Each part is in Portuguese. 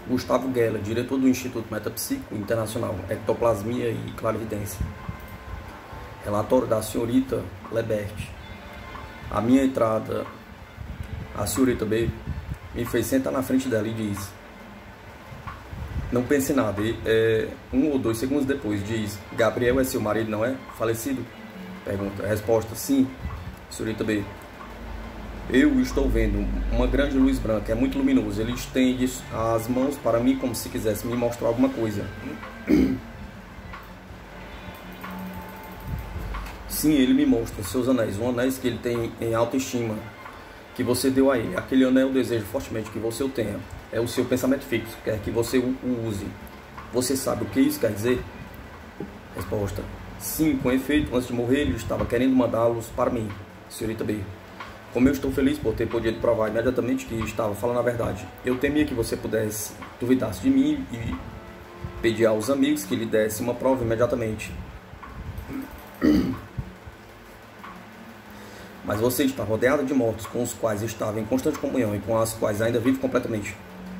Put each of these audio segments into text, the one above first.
Gustavo Guella, diretor do Instituto Metapsíquico Internacional, Ectoplasmia e Clarividência. Relatório da senhorita Lebert. A minha entrada, a senhorita B me fez sentar na frente dela e diz: não pense em nada. E, 1 ou 2 segundos depois diz: Gabriel é seu marido, não é? Falecido? Pergunta. Resposta: sim, senhorita B. Eu estou vendo uma grande luz branca, é muito luminoso. Ele estende as mãos para mim como se quisesse me mostrar alguma coisa. Sim, ele me mostra seus anéis, um anéis que ele tem em alta estima, que você deu a ele. Aquele anel eu desejo fortemente que você o tenha. É o seu pensamento fixo, quer que você o use. Você sabe o que isso quer dizer? Resposta: sim, com efeito, antes de morrer ele estava querendo mandá-los para mim, senhorita B. Como eu estou feliz por ter podido provar imediatamente que estava falando a verdade. Eu temia que você pudesse duvidasse de mim e pedi aos amigos que lhe dessem uma prova imediatamente. Mas você está rodeada de mortos com os quais estava em constante comunhão e com as quais ainda vive completamente.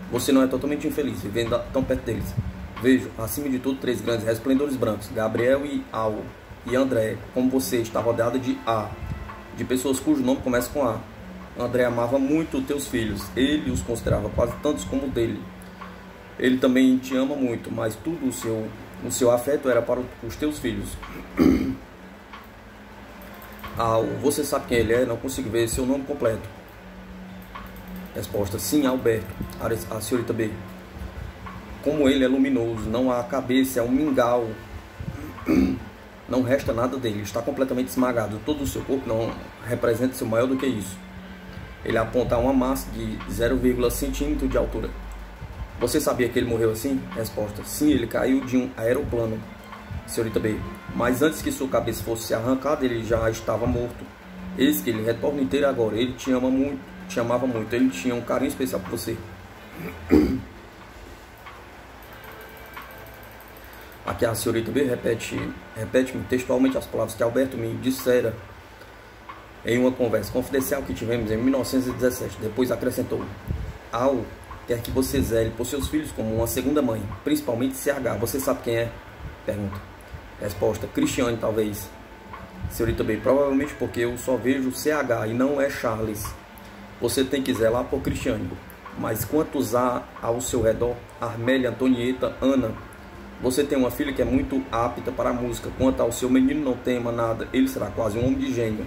Você não é totalmente infeliz, vivendo tão perto deles. Vejo, acima de tudo, 3 grandes resplendores brancos, Gabriel e Al e André, como você está rodeada de A, de pessoas cujo nome começa com A. André amava muito teus filhos, ele os considerava quase tantos como o dele. Ele também te ama muito, mas tudo o seu afeto era para os teus filhos. Al, você sabe quem ele é? Não consigo ver seu nome completo. Resposta: sim, Alberto, a senhorita B. Como ele é luminoso, não há cabeça, é um mingau. Não resta nada dele, está completamente esmagado. Todo o seu corpo não representa ser maior do que isso. Ele aponta a uma massa de 0,1 centímetro de altura. Você sabia que ele morreu assim? Resposta: sim, ele caiu de um aeroplano, senhorita B. Mas antes que sua cabeça fosse arrancada, ele já estava morto. Eis que ele retorna inteiro agora. Ele te ama muito, te amava muito. Ele tinha um carinho especial por você. Aqui a senhorita B repete-me textualmente as palavras que Alberto me dissera em uma conversa confidencial que tivemos em 1917. Depois acrescentou: Al quer que você zele por seus filhos como uma segunda mãe, principalmente CH. Você sabe quem é? Pergunta. Resposta: Cristiane, talvez. Senhorita B, provavelmente porque eu só vejo CH e não é Charles. Você tem que zelar por Cristiane. Mas quantos há ao seu redor? Armélia, Antonieta, Ana. Você tem uma filha que é muito apta para a música. Quanto ao seu menino, não tema nada. Ele será quase um homem de gênio.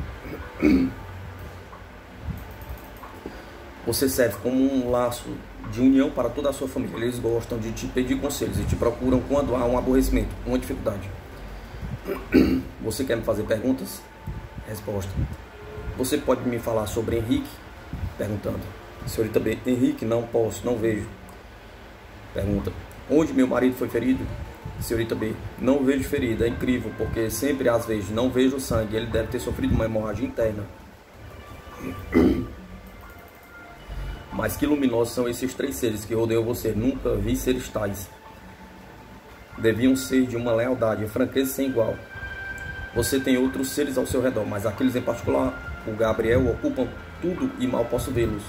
Você serve como um laço de união para toda a sua família. Eles gostam de te pedir conselhos e te procuram quando há um aborrecimento, uma dificuldade. Você quer me fazer perguntas? Resposta: você pode me falar sobre Henrique? Perguntando. Senhorita B, Henrique, não posso, não vejo. Pergunta: onde meu marido foi ferido? Senhorita B, não vejo ferida, é incrível, porque sempre às vezes não vejo sangue. Ele deve ter sofrido uma hemorragia interna. Mas que luminosos são esses 3 seres que rodeiam você. Nunca vi seres tais. Deviam ser de uma lealdade e franqueza sem igual. Você tem outros seres ao seu redor, mas aqueles em particular, o Gabriel, ocupam tudo e mal posso vê-los.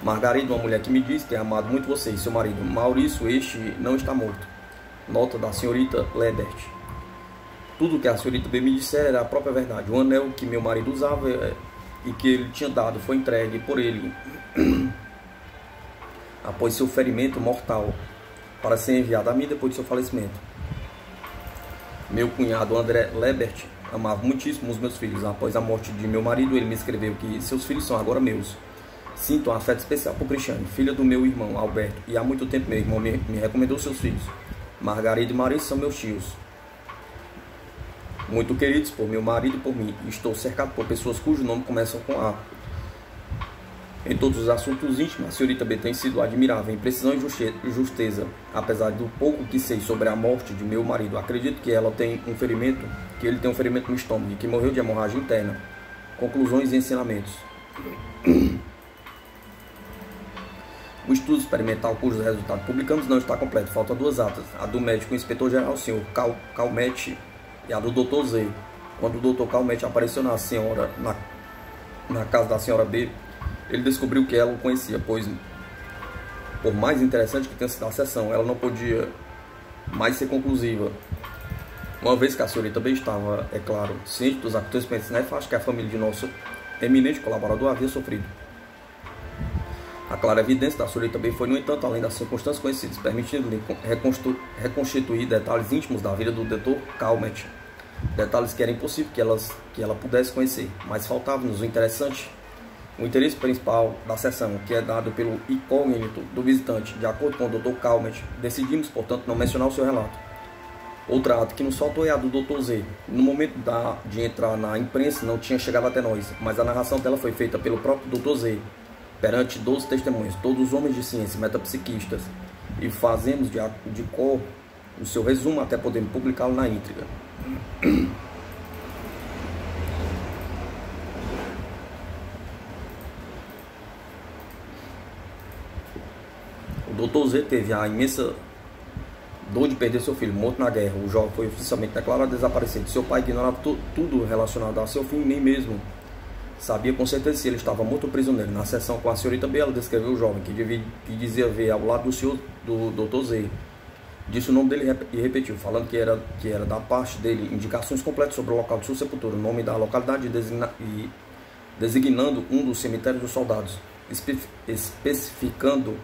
Margarida, uma mulher que me diz que é amado muito você e seu marido. Maurício, este não está morto. Nota da senhorita Lebert. Tudo que a senhorita B me disser era a própria verdade. O anel que meu marido usava e que ele tinha dado foi entregue por ele após seu ferimento mortal, para ser enviado a mim depois de seu falecimento. Meu cunhado André Lebert amava muitíssimo os meus filhos. Após a morte de meu marido, ele me escreveu que seus filhos são agora meus. Sinto um afeto especial por Cristiane, filha do meu irmão Alberto, e há muito tempo meu irmão me recomendou seus filhos. Margarida e Maurício são meus tios, muito queridos por meu marido e por mim. Estou cercado por pessoas cujo nome começam com A. Em todos os assuntos íntimos, a senhorita B tem sido admirável em precisão e justeza. Apesar do pouco que sei sobre a morte de meu marido, acredito que ele tem um ferimento no estômago e que morreu de hemorragia interna. Conclusões e ensinamentos. O estudo experimental cujo resultado publicamos não está completo. Faltam 2 atas. A do médico inspetor-geral, o senhor Calmette, e a do Dr. Z. Quando o Dr. Calmette apareceu na casa da senhora B, ele descobriu que ela o conhecia, pois Por mais interessante que tenha sido a sessão, ela não podia mais ser conclusiva, uma vez que a senhorita B estava, é claro, ciente dos acontecimentos nefastos que a família de nosso eminente colaborador havia sofrido. A clara evidência da senhorita B foi, no entanto, além das circunstâncias conhecidas, permitindo-lhe reconstituir detalhes íntimos da vida do Dr. Calmet, detalhes que era impossível que ela pudesse conhecer, mas faltava-nos o interesse principal da sessão, que é dado pelo incógnito do visitante. De acordo com o Dr. Calmet, decidimos, portanto, não mencionar o seu relato. Outro ato que nos faltou é a do Dr. Z. No momento de entrar na imprensa, não tinha chegado até nós, mas a narração dela foi feita pelo próprio Dr. Z, perante 12 testemunhas, todos homens de ciência, metapsiquistas, e fazemos de cor o seu resumo até podermos publicá-lo na íntegra. O Dr. Z teve a imensa dor de perder seu filho, morto na guerra. O jovem foi oficialmente declarado desaparecido. Seu pai ignorava tudo relacionado a seu filho, nem mesmo sabia com certeza se ele estava morto ou prisioneiro. Na sessão com a senhorita B, ela descreveu o jovem, que dizia ver ao lado do senhor do Dr. Z. Disse o nome dele e repetiu, falando que era da parte dele indicações completas sobre o local de sua sepultura, o nome da localidade e designando um dos cemitérios dos soldados, especificando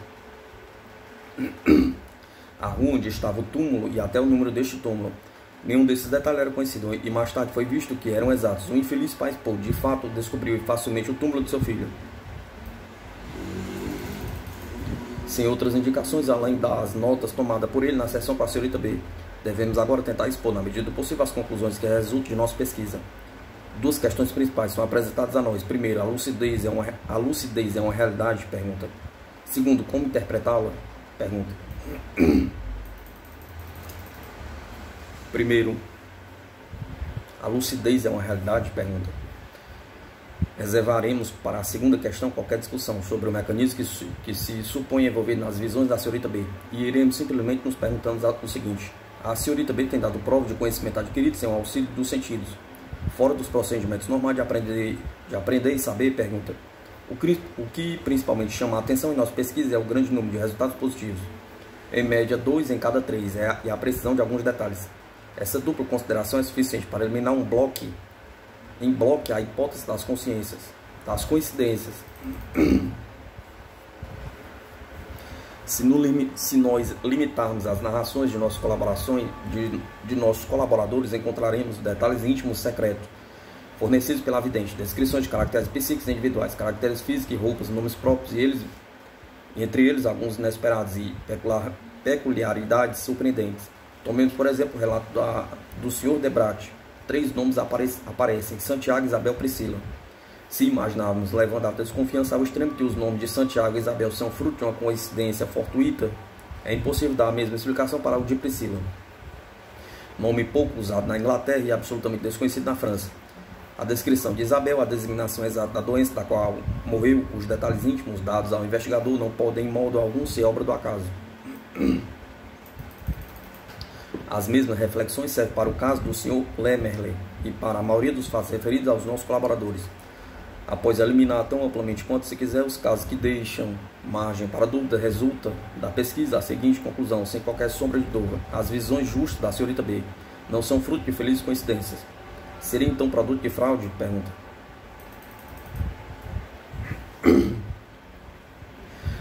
a rua onde estava o túmulo e até o número deste túmulo. Nenhum desses detalhes era conhecido, e mais tarde foi visto que eram exatos. O infeliz pai Paul, de fato, descobriu facilmente o túmulo de seu filho, sem outras indicações além das notas tomadas por ele na sessão com a senhorita B. Devemos agora tentar expor, na medida do possível, as conclusões que resultam de nossa pesquisa. Duas questões principais são apresentadas a nós. Primeiro, a lucidez é uma realidade? Pergunta. Segundo, como interpretá-la? Pergunta. Primeiro, a lucidez é uma realidade? Pergunta. Reservaremos para a segunda questão qualquer discussão sobre o mecanismo que se supõe envolver nas visões da senhorita B, e iremos simplesmente nos perguntando o seguinte: a senhorita B tem dado prova de conhecimento adquirido sem o auxílio dos sentidos, fora dos procedimentos normais de aprender e saber? Pergunta. O que principalmente chama a atenção em nossa pesquisa é o grande número de resultados positivos, em média 2 em cada 3, e a precisão de alguns detalhes. Essa dupla consideração é suficiente para eliminar em bloco a hipótese das coincidências. Se nós limitarmos as narrações de nossas colaborações, de nossos colaboradores, encontraremos detalhes íntimos secretos, fornecidos pela vidente, descrições de caracteres psíquicos individuais, caracteres físicos e roupas, nomes próprios, e entre eles alguns inesperados e peculiaridades surpreendentes. Tomemos, por exemplo, o relato do Sr. Debrat. 3 nomes aparecem: Santiago, Isabel, Priscila. Se imaginarmos, levando a desconfiança ao extremo, que os nomes de Santiago e Isabel são fruto de uma coincidência fortuita, é impossível dar a mesma explicação para o de Priscila, nome pouco usado na Inglaterra e absolutamente desconhecido na França. A descrição de Isabel, a designação exata da doença da qual morreu, os detalhes íntimos dados ao investigador não podem, em modo algum, ser obra do acaso. As mesmas reflexões servem para o caso do Sr. Lemerle e para a maioria dos fatos referidos aos nossos colaboradores. Após eliminar tão amplamente quanto se quiser os casos que deixam margem para dúvida, resulta da pesquisa a seguinte conclusão, sem qualquer sombra de dúvida: as visões justas da senhorita B não são fruto de felizes coincidências. Seria então produto de fraude? Pergunta.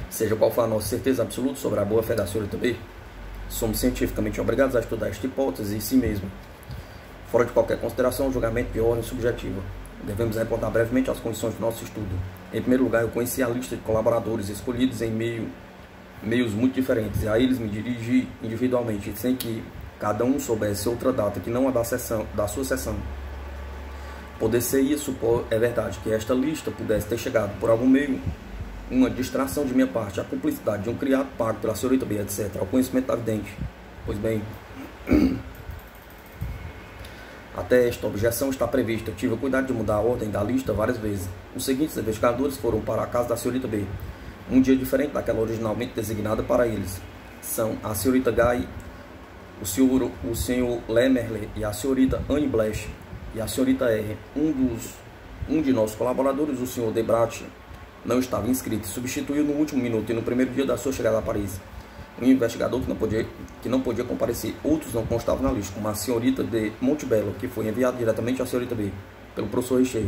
Seja qual for a nossa certeza absoluta sobre a boa-fé da senhorita B, somos cientificamente obrigados a estudar esta hipótese em si mesmo, fora de qualquer consideração ou julgamento de ordem subjetiva. Devemos recordar brevemente as condições do nosso estudo. Em primeiro lugar, eu conheci a lista de colaboradores escolhidos em meios muito diferentes, e a eles me dirigi individualmente, sem que cada um soubesse outra data que não a da sua sessão. Poder-se-ia supor, é verdade, que esta lista pudesse ter chegado por algum meio, uma distração de minha parte, a cumplicidade de um criado pago pela senhorita B, etc., ao conhecimento da vidente. Pois bem, até esta objeção está prevista. Eu tive o cuidado de mudar a ordem da lista várias vezes. Os seguintes investigadores foram para a casa da senhorita B, um dia diferente daquela originalmente designada para eles. São a senhorita Guy, o senhor Lemerle e a senhorita Anne Blash, e a senhorita R. Um de nossos colaboradores, o senhor Debrat, não estava inscrito, substituiu no último minuto e no primeiro dia da sua chegada a Paris um investigador que não podia comparecer. Outros não constavam na lista, como a senhorita de Montebello, que foi enviada diretamente à senhorita B, pelo professor Richer.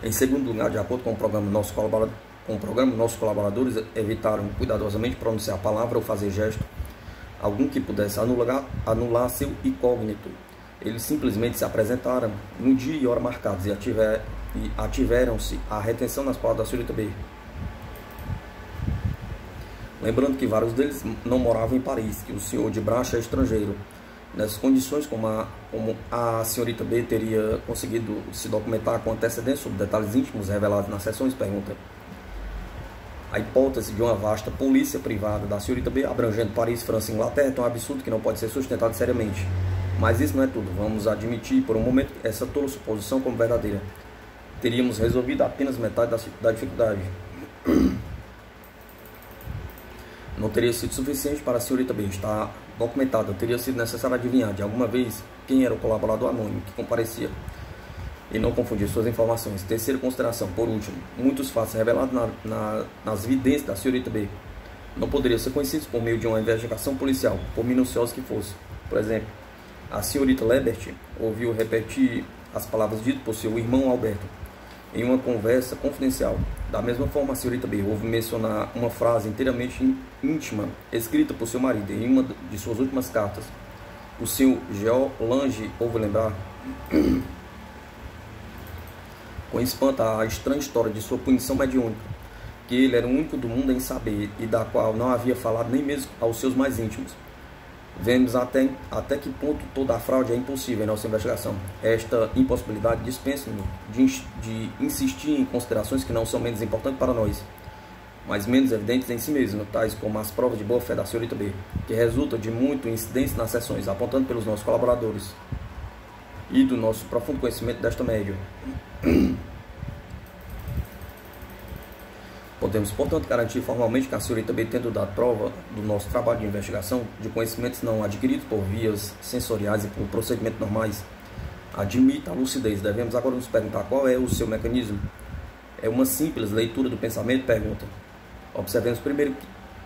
Em segundo lugar, de acordo com o programa, nossos colaboradores evitaram cuidadosamente pronunciar a palavra ou fazer gesto algum que pudesse anular seu incógnito. Eles simplesmente se apresentaram no dia e hora marcados e ativeram-se à retenção nas palavras da senhorita B. Lembrando que vários deles não moravam em Paris, que o senhor de Bracha é estrangeiro. Nessas condições, como a senhorita B teria conseguido se documentar com antecedência sobre detalhes íntimos revelados nas sessões, pergunta. A hipótese de uma vasta polícia privada da senhorita B, abrangendo Paris, França e Inglaterra, é tão absurdo que não pode ser sustentado seriamente. Mas isso não é tudo. Vamos admitir por um momento essa tola suposição como verdadeira. Teríamos resolvido apenas metade da dificuldade. Não teria sido suficiente para a senhorita B estar documentada. Teria sido necessário adivinhar de alguma vez quem era o colaborador anônimo que comparecia e não confundir suas informações. Terceira consideração, por último, muitos fatos revelados nas evidências da senhorita B não poderiam ser conhecidos por meio de uma investigação policial, por minuciosa que fosse. Por exemplo, a senhorita Lebert ouviu repetir as palavras ditas por seu irmão Alberto em uma conversa confidencial. Da mesma forma, a senhorita B ouve mencionar uma frase inteiramente íntima, escrita por seu marido em uma de suas últimas cartas. O seu Jean Lange ouve lembrar com espanto a estranha história de sua punição mediúnica, que ele era o único do mundo em saber e da qual não havia falado nem mesmo aos seus mais íntimos. Vemos até que ponto toda a fraude é impossível em nossa investigação. Esta impossibilidade dispensa-nos de insistir em considerações que não são menos importantes para nós, mas menos evidentes em si mesmas, tais como as provas de boa-fé da senhorita B, que resultam de muito incidência nas sessões, apontando pelos nossos colaboradores e do nosso profundo conhecimento desta médium. Podemos, portanto, garantir formalmente que a senhorita B, tendo dado prova do nosso trabalho de investigação, de conhecimentos não adquiridos por vias sensoriais e por procedimentos normais, admite a lucidez. Devemos agora nos perguntar qual é o seu mecanismo. É uma simples leitura do pensamento? Pergunta. Observemos primeiro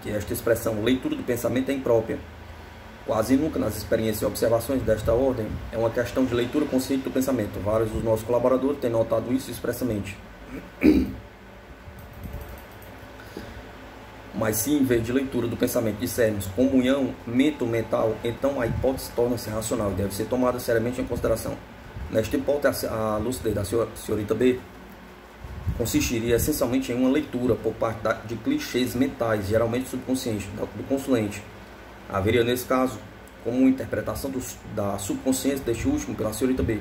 que esta expressão, leitura do pensamento, é imprópria. Quase nunca nas experiências e observações desta ordem é uma questão de leitura consciente do pensamento. Vários dos nossos colaboradores têm notado isso expressamente. Mas se em vez de leitura do pensamento dissermos comunhão mental, então a hipótese torna-se racional e deve ser tomada seriamente em consideração. Nesta hipótese, a lucidez da senhorita B consistiria essencialmente em uma leitura por parte de clichês mentais, geralmente subconscientes, do consulente. Haveria nesse caso como uma interpretação da subconsciência deste último pela senhorita B.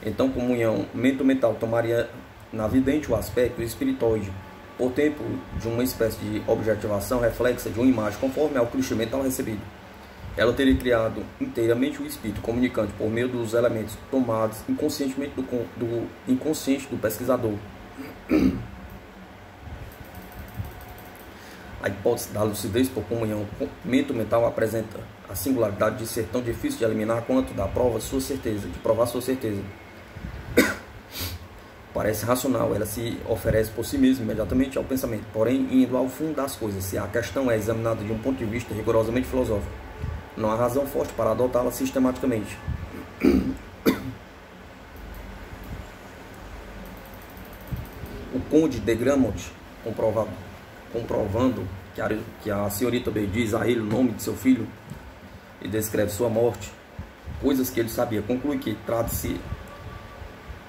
Então, comunhão mental tomaria na vidente o aspecto espiritoide, por tempo de uma espécie de objetivação reflexa de uma imagem conforme ao clichê mental recebido. Ela teria criado inteiramente o espírito comunicante por meio dos elementos tomados inconscientemente do inconsciente do pesquisador. A hipótese da lucidez por comunhão mental apresenta a singularidade de ser tão difícil de eliminar quanto da prova de provar sua certeza. Parece racional, ela se oferece por si mesma imediatamente ao pensamento, porém indo ao fundo das coisas, se a questão é examinada de um ponto de vista rigorosamente filosófico. Não há razão forte para adotá-la sistematicamente. O conde de Gramont, comprovando que a senhorita B diz a ele o nome de seu filho e descreve sua morte, coisas que ele sabia, conclui que trata-se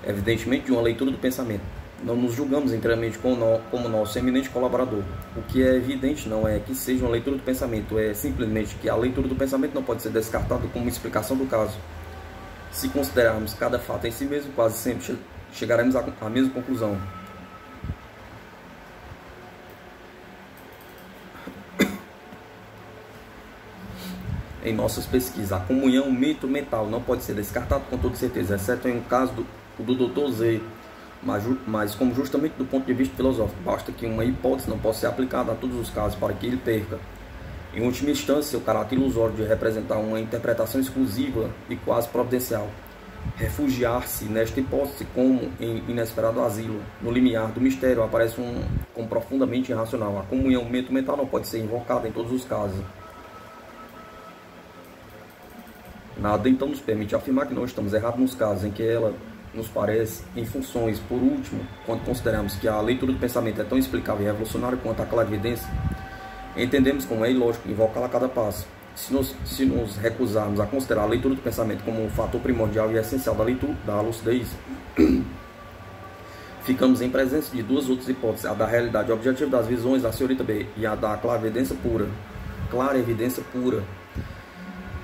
evidentemente de uma leitura do pensamento. Não nos julgamos inteiramente como nosso eminente colaborador. O que é evidente não é que seja uma leitura do pensamento, é simplesmente que a leitura do pensamento não pode ser descartada como explicação do caso. Se considerarmos cada fato em si mesmo, quase sempre chegaremos à mesma conclusão. Em nossas pesquisas, a comunhão mental não pode ser descartada com toda certeza, exceto em um caso do Dr. Z, mas como justamente do ponto de vista filosófico, basta que uma hipótese não possa ser aplicada a todos os casos para que ele perca, em última instância, o caráter ilusório de representar uma interpretação exclusiva e quase providencial. refugiar-se nesta hipótese como em inesperado asilo. No limiar do mistério aparece como profundamente irracional. A comunhão mental não pode ser invocada em todos os casos. Nada então nos permite afirmar que não estamos errados nos casos em que ela nos parece em funções. Por último, quando consideramos que a leitura do pensamento é tão explicável e revolucionária quanto a clarividência, entendemos como é ilógico invocá-la a cada passo. Se nos recusarmos a considerar a leitura do pensamento como um fator primordial e essencial da leitura, da lucidez, ficamos em presença de duas outras hipóteses, a da realidade objetiva das visões da senhorita B e a da clarevidência pura.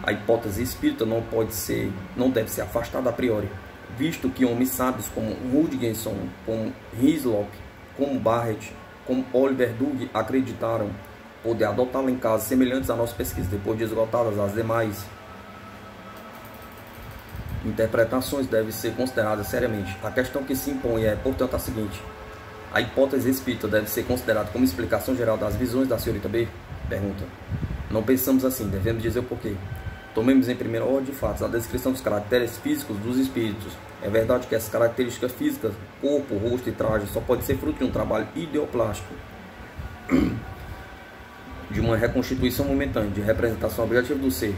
A hipótese espírita não deve ser afastada a priori, visto que homens sábios como Rudgenson, como Hislop, como Barrett, como Oliver Dugg acreditaram poder adotá-la em casos semelhantes à nossa pesquisa, depois de esgotadas as demais interpretações devem ser consideradas seriamente. A questão que se impõe é, portanto, a seguinte: a hipótese espírita deve ser considerada como explicação geral das visões da senhorita B? Pergunta. Não pensamos assim, devemos dizer o porquê. Tomemos em primeira ordem de fatos a descrição dos caracteres físicos dos espíritos. É verdade que essas características físicas, corpo, rosto e traje, só pode ser fruto de um trabalho ideoplástico, de uma reconstituição momentânea, de representação objetiva do ser,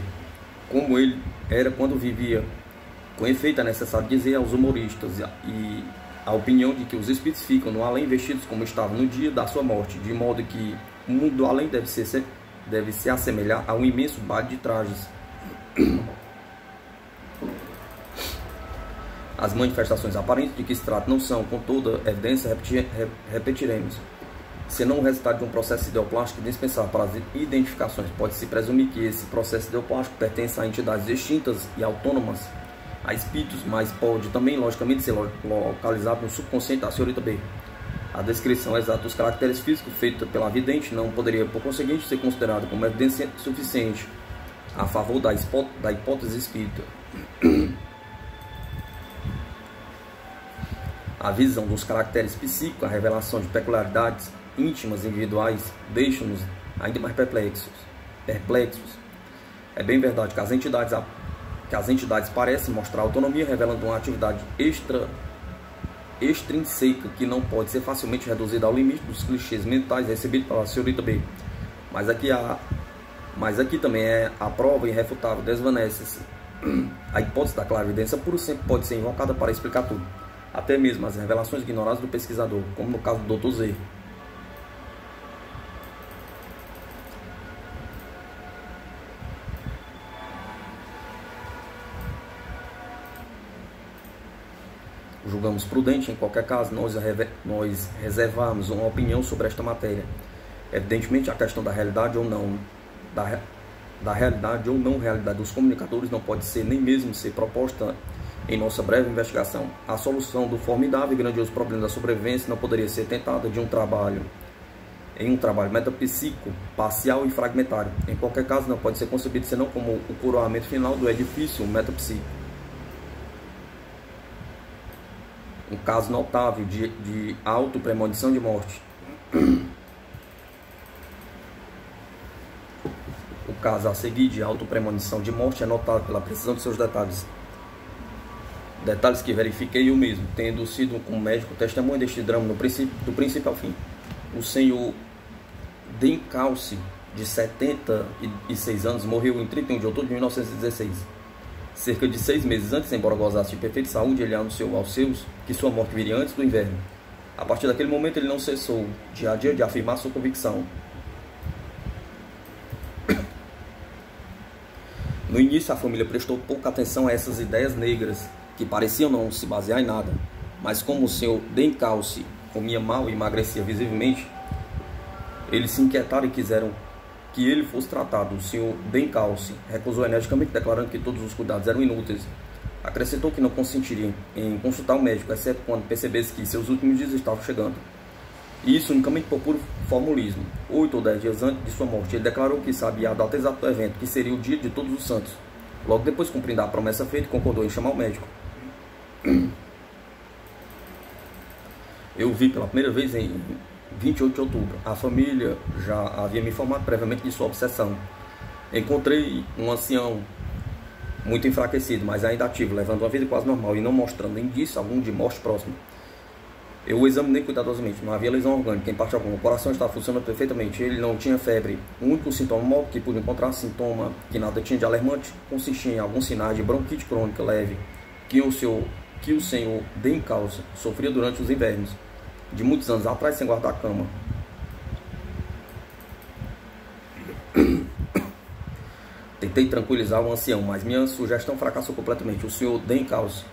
como ele era quando vivia. Com efeito, é necessário dizer aos humoristas e a opinião de que os espíritos ficam no além vestidos como estavam no dia da sua morte, de modo que o mundo do além deve se assemelhar a um imenso bar de trajes. As manifestações aparentes de que se trata não são, com toda evidência, repetiremos, senão o resultado de um processo ideoplástico indispensável para as identificações. Pode-se presumir que esse processo ideoplástico pertence a entidades distintas e autônomas, a espíritos, mas pode também, logicamente, ser localizado no subconsciente da senhorita B. A descrição exata dos caracteres físicos feita pela vidente não poderia, por conseguinte, ser considerada como evidência suficiente a favor da hipótese espírita. A visão dos caracteres psíquicos, a revelação de peculiaridades íntimas individuais, deixam-nos ainda mais perplexos. É bem verdade que as entidades parecem mostrar autonomia, revelando uma atividade extrínseca que não pode ser facilmente reduzida ao limite dos clichês mentais recebidos pela senhorita B. Mas aqui também é a prova irrefutável, desvanece-se. A hipótese da clarividência pura sempre pode ser invocada para explicar tudo, até mesmo as revelações ignoradas do pesquisador, como no caso do Dr. Z. Julgamos prudente, em qualquer caso, nós reservarmos uma opinião sobre esta matéria. Evidentemente, a questão da realidade ou não realidade dos comunicadores não pode ser nem mesmo ser proposta em nossa breve investigação. A solução do formidável e grandioso problema da sobrevivência não poderia ser tentada em um trabalho metapsíquico, parcial e fragmentário. Em qualquer caso, não pode ser concebido senão como o coroamento final do edifício metapsíquico. Um caso notável de auto-premonição de morte. O caso a seguir de auto-premonição de morte é notado pela precisão de seus detalhes. Detalhes que verifiquei eu mesmo, tendo sido como médico testemunha deste drama do princípio ao fim. O senhor Dencalce, de 76 anos, morreu em 31 de outubro de 1916. Cerca de 6 meses antes, embora gozasse de perfeita saúde, ele anunciou aos seus que sua morte viria antes do inverno. A partir daquele momento, ele não cessou, dia a dia, de afirmar sua convicção. No início, a família prestou pouca atenção a essas ideias negras, que pareciam não se basear em nada. Mas como o senhor Dencalce comia mal e emagrecia visivelmente, eles se inquietaram e quiseram que ele fosse tratado. O senhor Dencalce recusou energicamente, declarando que todos os cuidados eram inúteis. Acrescentou que não consentiria em consultar o médico, exceto quando percebesse que seus últimos dias estavam chegando. E isso unicamente por puro formulismo. 8 ou 10 dias antes de sua morte, ele declarou que sabia a data exata do evento, que seria o dia de Todos os Santos. Logo depois, cumprindo a promessa feita, concordou em chamar o médico. Eu vi pela primeira vez em 28 de outubro. A família já havia me informado previamente de sua obsessão. Encontrei um ancião muito enfraquecido, mas ainda ativo, levando uma vida quase normal e não mostrando indício algum de morte próxima. Eu o examinei cuidadosamente, não havia lesão orgânica em parte alguma, o coração estava funcionando perfeitamente, ele não tinha febre. O único sintoma móvel que pude encontrar, sintoma que nada tinha de alarmante, consistia em alguns sinais de bronquite crônica leve que o senhor Dencausse sofria durante os invernos, de muitos anos atrás, sem guardar a cama. Tentei tranquilizar o ancião, mas minha sugestão fracassou completamente. O senhor Dencausse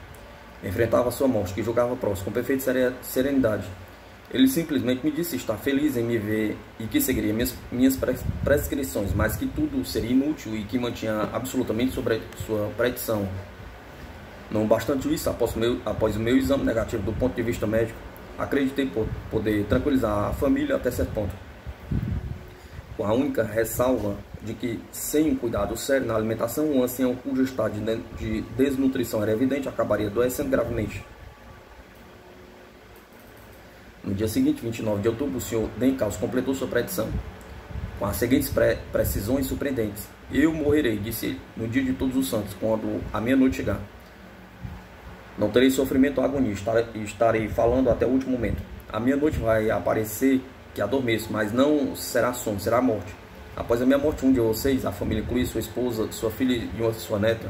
enfrentava sua morte, que julgava próximo, com perfeita serenidade. Ele simplesmente me disse estar feliz em me ver e que seguiria minhas prescrições, mas que tudo seria inútil e que mantinha absolutamente sobre sua predição. Não bastante isso, após o meu exame negativo do ponto de vista médico, acreditei poder tranquilizar a família até certo ponto, com a única ressalva de que, sem um cuidado sério na alimentação, um ancião cujo estado de desnutrição era evidente acabaria adoecendo gravemente. No dia seguinte, 29 de outubro, o senhor Dencausse completou sua predição, com as seguintes precisões surpreendentes. Eu morrerei, disse ele, no dia de todos os santos, quando a meia-noite chegar. Não terei sofrimento ou agonia, estarei falando até o último momento. A meia-noite vai aparecer que adormeço, mas não será sono, será morte. Após a minha morte, um de vocês, a família inclui sua esposa, sua filha e sua neta,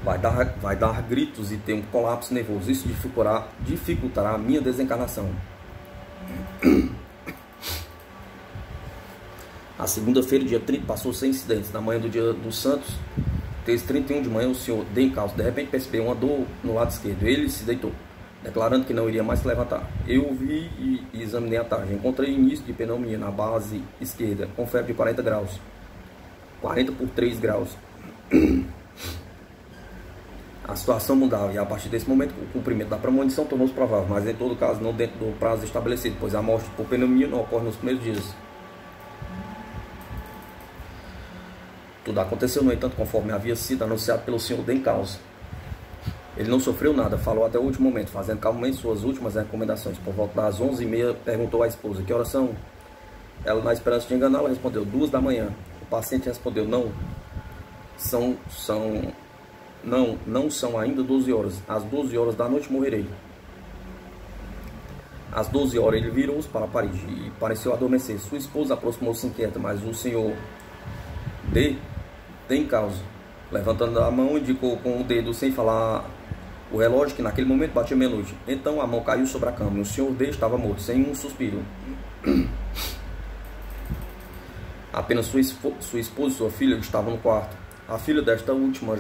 vai dar gritos e ter um colapso nervoso. Isso dificultará a minha desencarnação. A segunda-feira, dia 30, passou sem incidentes. Na manhã do dia dos Santos, desde 31 de manhã, o senhor Dencausse de repente percebeu uma dor no lado esquerdo. Ele se deitou, declarando que não iria mais se levantar. Eu o vi e examinei a tarde. Encontrei início de pneumonia na base esquerda, com febre de 40 graus. 40 por 3 graus. A situação mudava e a partir desse momento o cumprimento da premonição tornou-se provável, mas em todo caso não dentro do prazo estabelecido, pois a morte por pneumonia não ocorre nos primeiros dias. Tudo aconteceu, no entanto, conforme havia sido anunciado pelo senhor Dencausse. Ele não sofreu nada, falou até o último momento, fazendo calmamente suas últimas recomendações. Por volta das 11h30, perguntou à esposa: que horas são? Ela, na esperança de enganá-la, respondeu: 2 da manhã. O paciente respondeu: não são ainda 12 horas. Às 12 horas da noite morrerei. Às 12 horas ele virou-se para Paris e pareceu adormecer. Sua esposa aproximou-se inquieta, mas o senhor Dencausse, levantando a mão, indicou com o dedo, sem falar, o relógio que naquele momento batia meia-noite. Então a mão caiu sobre a cama e o senhor D estava morto, sem um suspiro. Apenas sua esposa e sua filha estavam no quarto. A filha desta última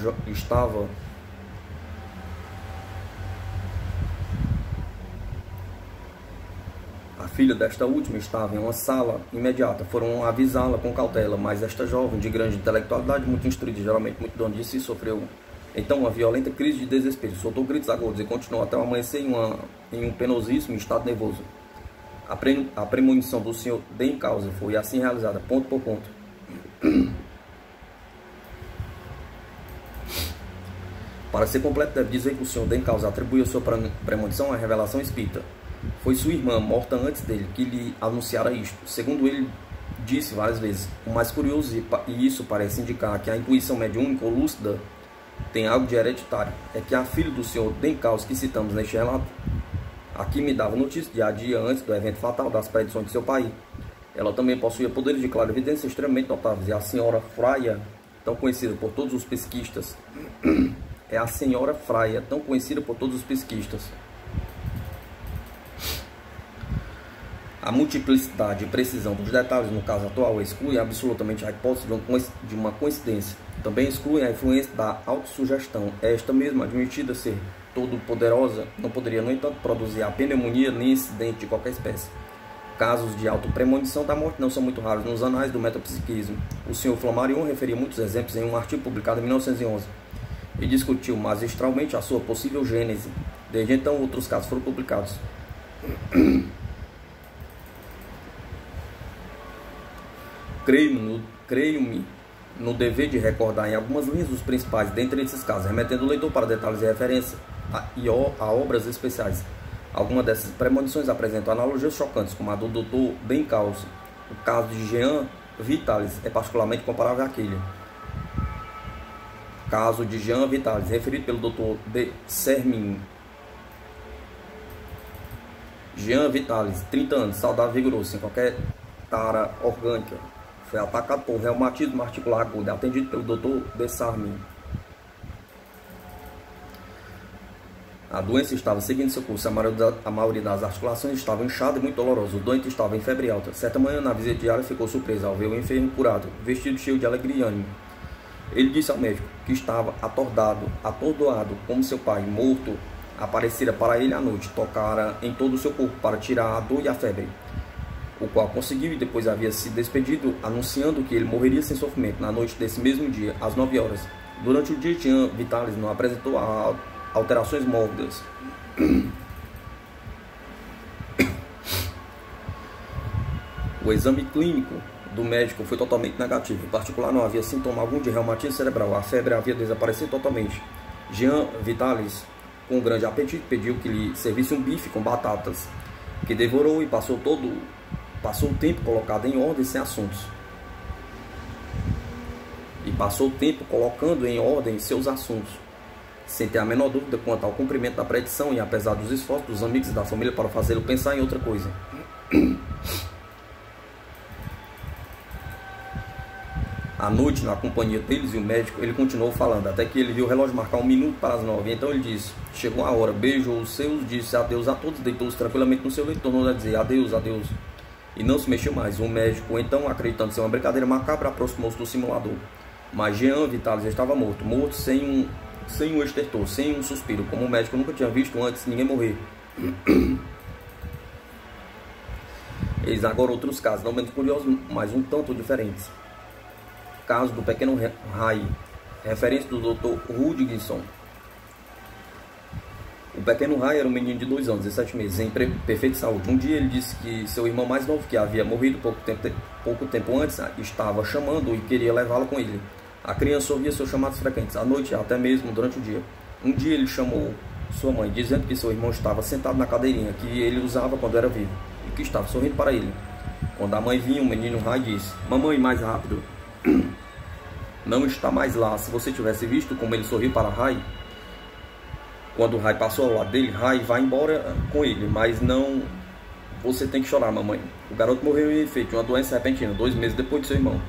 estava em uma sala imediata. Foram avisá-la com cautela, mas esta jovem, de grande intelectualidade, muito instruída, geralmente muito dona de si, sofreu então uma violenta crise de desespero. Soltou gritos agudos e continuou até o amanhecer em um penosíssimo estado nervoso. A premonição do senhor Dencausse foi assim realizada, ponto por ponto. Para ser completo, deve dizer que o senhor Dencausse atribuiu a sua premonição à revelação espírita. Foi sua irmã, morta antes dele, que lhe anunciara isto. Segundo ele disse várias vezes. O mais curioso, e isso parece indicar que a intuição mediúnica ou lúcida tem algo de hereditário, é que a filha do senhor Dencausse, que citamos neste relato, aqui me dava notícia de dia antes do evento fatal das predições de seu pai. Ela também possuía poderes de clarividência extremamente notáveis, e a senhora Fraia, tão conhecida por todos os pesquistas, A multiplicidade e precisão dos detalhes no caso atual exclui absolutamente a hipótese de uma coincidência. Também exclui a influência da autossugestão. Esta mesma, admitida ser todo-poderosa, não poderia, no entanto, produzir a pneumonia nem incidente de qualquer espécie. Casos de autopremonição da morte não são muito raros nos anais do metapsiquismo. O Sr. Flammarion referia muitos exemplos em um artigo publicado em 1911 e discutiu magistralmente a sua possível gênese. Desde então, outros casos foram publicados. Creio-me no dever de recordar em algumas linhas os principais dentre esses casos, remetendo o leitor para detalhes e referência a obras especiais. Algumas dessas premonições apresentam analogias chocantes, como a do Dr. Dencausse. O caso de Jean Vitalis é particularmente comparável àquele. Caso de Jean Vitalis, referido pelo Dr. de Sermin. Jean Vitalis, 30 anos, saudável e vigoroso, sem qualquer tara orgânica. Foi atacado por reumatismo articular agudo, atendido pelo Dr. de Sermin. A doença estava seguindo seu curso, a maioria das articulações estava inchada e muito dolorosa. O doente estava em febre alta. Certa manhã, na visita diária, ficou surpresa ao ver o enfermo curado, vestido cheio de alegria e ânimo. Ele disse ao médico que estava atordoado, como seu pai, morto, aparecera para ele à noite, tocara em todo o seu corpo para tirar a dor e a febre, o qual conseguiu e depois havia se despedido, anunciando que ele morreria sem sofrimento na noite desse mesmo dia, às 9 horas. Durante o dia, Jean Vitalis não apresentou alterações mórbidas. O exame clínico do médico foi totalmente negativo. Em particular, não havia sintoma algum de reumatismo cerebral. A febre havia desaparecido totalmente. Jean Vitalis, com um grande apetite, pediu que lhe servisse um bife com batatas, que devorou e passou o tempo colocado em ordem sem assuntos. E passou o tempo colocando em ordem seus assuntos, sem ter a menor dúvida quanto ao cumprimento da predição e apesar dos esforços dos amigos e da família para fazê-lo pensar em outra coisa. À noite, na companhia deles e o médico, ele continuou falando, até que ele viu o relógio marcar 1 minuto para as 9. Então ele disse, chegou a hora, beijou os seus, disse adeus a todos, deitou-se tranquilamente no seu leito, tornou a dizer adeus, adeus. E não se mexeu mais. O médico, então, acreditando ser uma brincadeira macabra, aproximou-se do simulador. Mas Jean Vitalis estava morto sem um estertor, sem um suspiro, como o médico nunca tinha visto antes ninguém morrer. Eis agora outros casos, não menos curiosos, mas um tanto diferentes. Caso do pequeno Ray, referência do Dr. Rudgson. O pequeno Ray era um menino de 2 anos e 7 meses, em perfeita saúde. Um dia ele disse que seu irmão mais novo, que havia morrido pouco tempo antes, estava chamando e queria levá-lo com ele. A criança ouvia seus chamados frequentes, à noite e até mesmo durante o dia. Um dia ele chamou sua mãe, dizendo que seu irmão estava sentado na cadeirinha que ele usava quando era vivo, e que estava sorrindo para ele. Quando a mãe vinha, o menino Ray disse, mamãe, mais rápido. Não está mais lá. Se você tivesse visto como ele sorriu para Ray, quando o Ray passou ao lado dele, Ray vai embora com ele, mas não, você tem que chorar, mamãe. O garoto morreu em efeito de uma doença repentina, 2 meses depois de seu irmão.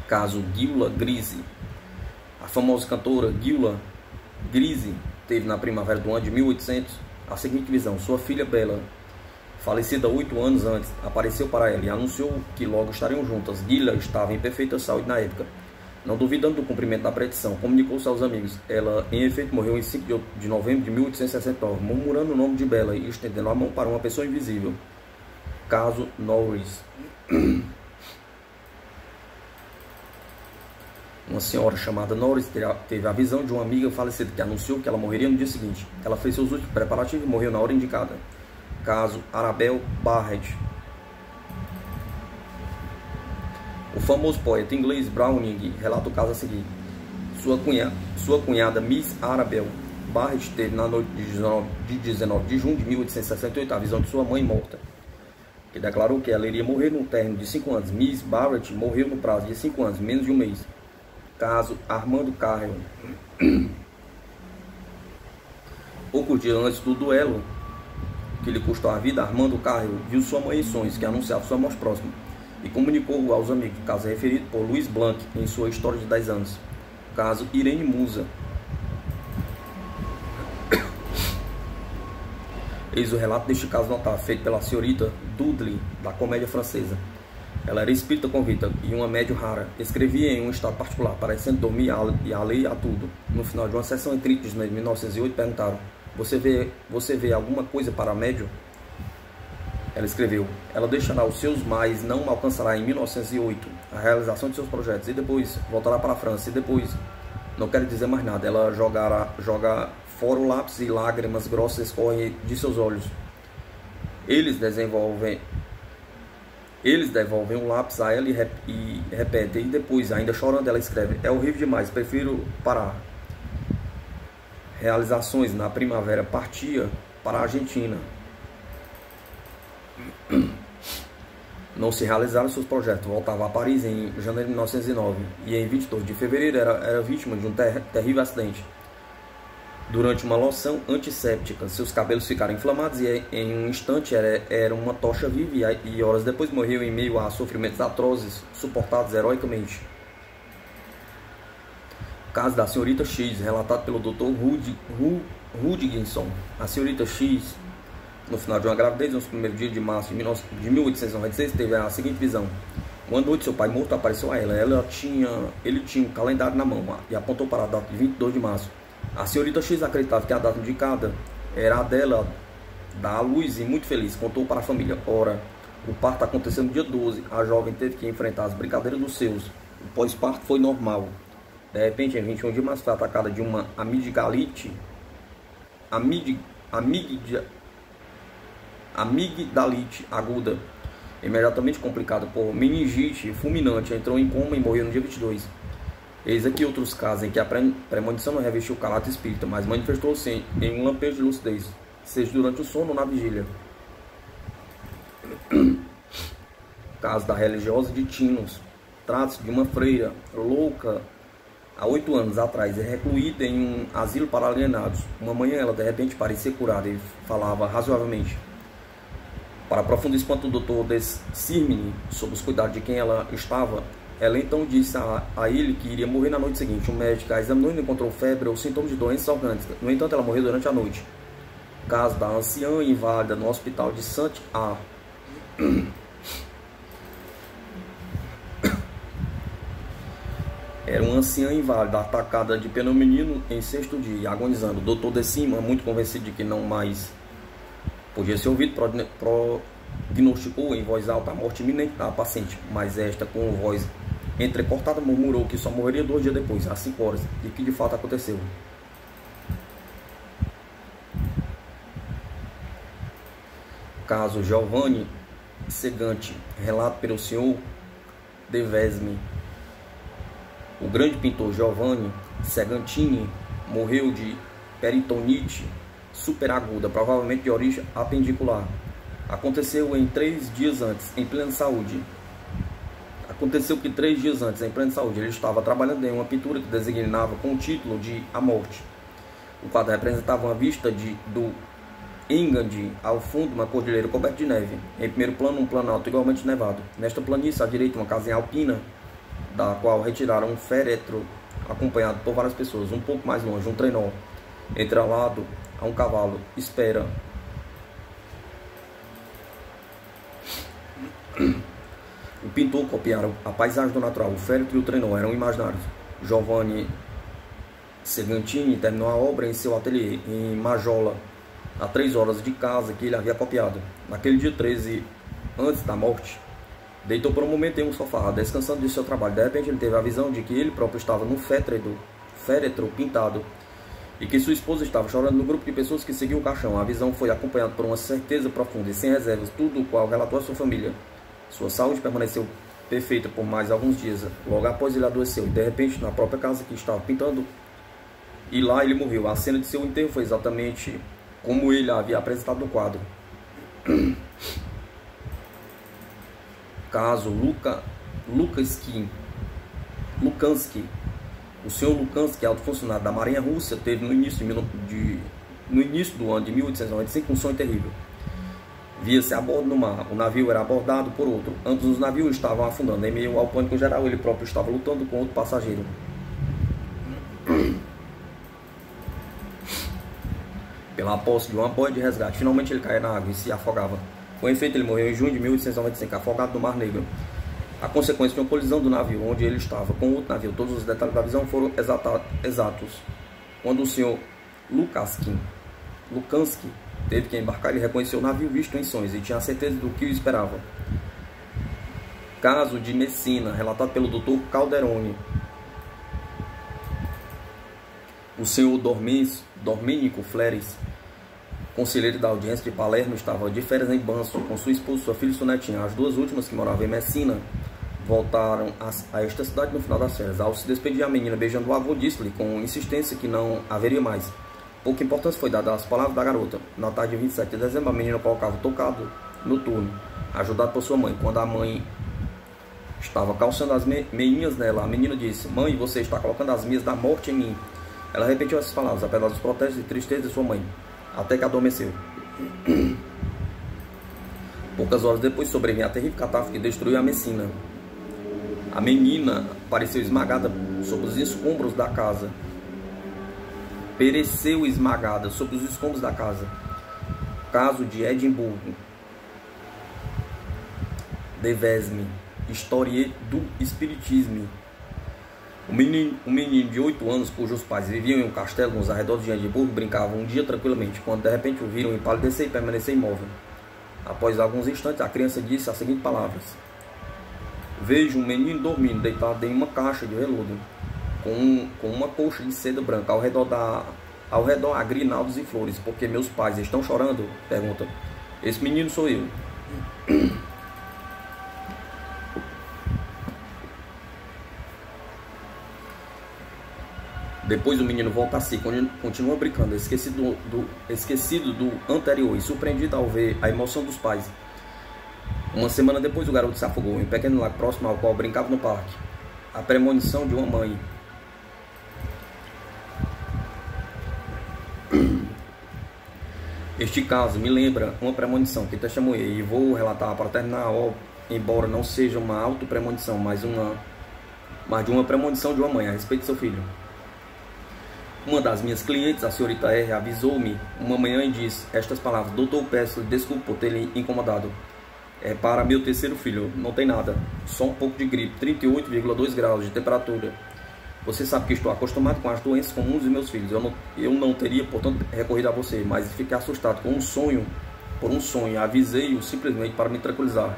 Caso Gyula Grise. A famosa cantora Gyula Grise teve na primavera do ano de 1800 a seguinte visão. Sua filha Bela, falecida 8 anos antes, apareceu para ela e anunciou que logo estariam juntas. Gyula estava em perfeita saúde na época. Não duvidando do cumprimento da predição, comunicou-se aos amigos. Ela, em efeito, morreu em 5 de novembro de 1869, murmurando o nome de Bela e estendendo a mão para uma pessoa invisível. Caso Norris. Uma senhora chamada Norris teve a visão de uma amiga falecida que anunciou que ela morreria no dia seguinte. Ela fez seus últimos preparativos e morreu na hora indicada. Caso Arabel Barrett. O famoso poeta inglês Browning relata o caso a seguir. Sua cunhada Miss Arabel Barrett teve na noite de 19 de junho de 1868 a visão de sua mãe morta, que declarou que ela iria morrer no término de 5 anos. Miss Barrett morreu no prazo de 5 anos, menos de um mês. Caso Armando Carrel. Poucos dias antes do duelo que lhe custou a vida, Armando Carrel viu sua mãe em sonhos que anunciava sua morte próxima e comunicou aos amigos. O caso é referido por Louis Blanc em sua História de 10 anos. Caso Irene Musa. Eis o relato deste caso notável, feito pela senhorita Dudley, da comédia francesa. Ela era espírita convicta e uma médium rara. Escrevia em um estado particular, parecendo dormir e alheia a tudo. No final de uma sessão em 30 de janeiro de 1908, perguntaram: Você vê alguma coisa para a médium? Ela escreveu: ela deixará os seus, mas não alcançará em 1908 a realização de seus projetos. E depois voltará para a França. E depois, não quero dizer mais nada, ela joga fora o lápis e lágrimas grossas escorrem de seus olhos. Eles devolvem o lápis a ela e repetem. E depois, ainda chorando, ela escreve: é horrível demais, prefiro parar. Realizações na primavera, partia para a Argentina. não se realizaram seus projetos. Voltava a Paris em janeiro de 1909 e em 22 de fevereiro era vítima de um terrível acidente. Durante uma loção antisséptica, seus cabelos ficaram inflamados e em um instante era uma tocha viva e horas depois morreu em meio a sofrimentos atrozes suportados heroicamente. O caso da senhorita X, relatado pelo Dr. Hudginson. A senhorita X, no final de uma gravidez, nos primeiros dias de março de 1896, teve a seguinte visão. Uma noite, seu pai morto apareceu a ela. Ele tinha um calendário na mão e apontou para a data de 22 de março. A senhorita X acreditava que a data indicada era a dela dar à luz e, muito feliz, contou para a família. Ora, o parto aconteceu no dia 12. A jovem teve que enfrentar as brincadeiras dos seus. O pós-parto foi normal. De repente, em 21 de março, foi atacada de uma amigdalite aguda, imediatamente complicada por meningite fulminante. Entrou em coma e morreu no dia 22. Eis aqui outros casos em que a premonição não revestiu o caráter espírita, mas manifestou-se em um lampejo de lucidez, seja durante o sono ou na vigília. Caso da religiosa de Tinos. Trata-se de uma freira louca há 8 anos atrás, recluída em um asilo para alienados. Uma manhã ela de repente parecia curada e falava razoavelmente. Para profundo espanto do Dr. Desirmine, sob os cuidados de quem ela estava, ela então disse a ele que iria morrer na noite seguinte. O médico a examinou e não encontrou febre ou sintomas de doenças orgânicas. No entanto, ela morreu durante a noite. Caso da anciã inválida no hospital de Saint-A. Era uma anciã inválida, atacada de pneumonia em 6º dia, agonizando. O doutor de cima, muito convencido de que não mais podia ser ouvido, prognosticou em voz alta a morte iminente da paciente, mas esta, com voz entrecortada, murmurou que só morreria 2 dias depois, às 5 horas, e que de fato aconteceu. Caso Giovanni Segante, relato pelo senhor de Vesme. O grande pintor Giovanni Segantini morreu de peritonite superaguda, provavelmente de origem apendicular. Aconteceu que 3 dias antes, em plena saúde, ele estava trabalhando em uma pintura que designava com o título de A Morte. O quadro representava uma vista do Engadin, ao fundo uma cordilheira coberta de neve. Em primeiro plano, um planalto igualmente nevado. Nesta planície, à direita, uma casinha alpina, da qual retiraram um féretro acompanhado por várias pessoas. Um pouco mais longe, um trenó, entrelado a um cavalo, espera. O pintor copiara a paisagem do natural. O féretro e o trenó eram imaginários. Giovanni Segantini terminou a obra em seu ateliê, em Majola, a 3 horas de casa que ele havia copiado. Naquele dia 13, antes da morte, deitou por um momento em um sofá, descansando de seu trabalho. De repente ele teve a visão de que ele próprio estava no féretro pintado e que sua esposa estava chorando no grupo de pessoas que seguiu o caixão. A visão foi acompanhada por uma certeza profunda e sem reservas, tudo o qual relatou a sua família. Sua saúde permaneceu perfeita por mais alguns dias. Logo após ele adoeceu, e de repente na própria casa que estava pintando, e lá ele morreu. A cena de seu enterro foi exatamente como ele havia apresentado no quadro. Caso Lukansky. O senhor Lukansky, alto funcionário da Marinha Russa, teve no início do ano de 1895 um sonho terrível. Via-se a bordo no mar. O navio era abordado por outro. Ambos os navios estavam afundando. Em meio ao pânico geral, ele próprio estava lutando com outro passageiro. Pela posse de uma boia de resgate, finalmente ele caía na água e se afogava. Com efeito, ele morreu em junho de 1895, afogado no Mar Negro. A consequência de uma colisão do navio onde ele estava com outro navio. Todos os detalhes da visão foram exatos. Quando o senhor Lukansky teve que embarcar, ele reconheceu o navio visto em sonhos e tinha a certeza do que o esperava. Caso de Messina, relatado pelo Dr. Calderoni. O senhor Domenico Fleres, conselheiro da audiência de Palermo, estava de férias em Banso com sua esposa, sua filha e sua netinha. As duas últimas, que moravam em Messina, voltaram a esta cidade no final das férias. Ao se despedir, a menina, beijando o avô, disse-lhe com insistência que não haveria mais. Pouca importância foi dada às palavras da garota. Na tarde de 27 de dezembro, a menina colocava o tocado noturno ajudado por sua mãe. Quando a mãe estava calçando as meinhas nela, a menina disse: mãe, você está colocando as meias da morte em mim. Ela repetiu essas palavras, apesar dos protestos e tristeza de sua mãe, até que adormeceu. Poucas horas depois sobreveio a terrível catástrofe que destruiu a Messina. A menina apareceu esmagada sob os escombros da casa. Pereceu esmagada sob os escombros da casa. Caso de Edimburgo. Devesme. História do Espiritismo. Um menino de 8 anos, cujos pais viviam em um castelo nos arredores de Edimburgo, brincava um dia tranquilamente, quando de repente o viram empalidecer e permanecer imóvel. Após alguns instantes, a criança disse as seguintes palavras: vejo um menino dormindo, deitado em uma caixa de veludo, com uma colcha de seda branca, ao redor há grinaldos e flores. Porque meus pais estão chorando? Pergunta. Esse menino sou eu. Depois o menino volta a si, continua brincando, esquecido do anterior e surpreendido ao ver a emoção dos pais. Uma semana depois, o garoto se afogou em um pequeno lago próximo ao qual brincava no parque. A premonição de uma mãe. Este caso me lembra uma premonição que testemunhei e vou relatar para terminar, embora não seja uma auto-premonição, mas de uma premonição de uma mãe a respeito de seu filho. Uma das minhas clientes, a senhorita R, avisou-me uma manhã e disse estas palavras: doutor, peço desculpa por ter lhe incomodado. É para meu terceiro filho, não tem nada, só um pouco de gripe, 38,2 graus de temperatura. Você sabe que estou acostumado com as doenças comuns dos meus filhos. Eu não teria, portanto, recorrido a você, mas fiquei assustado por um sonho. Avisei-o simplesmente para me tranquilizar.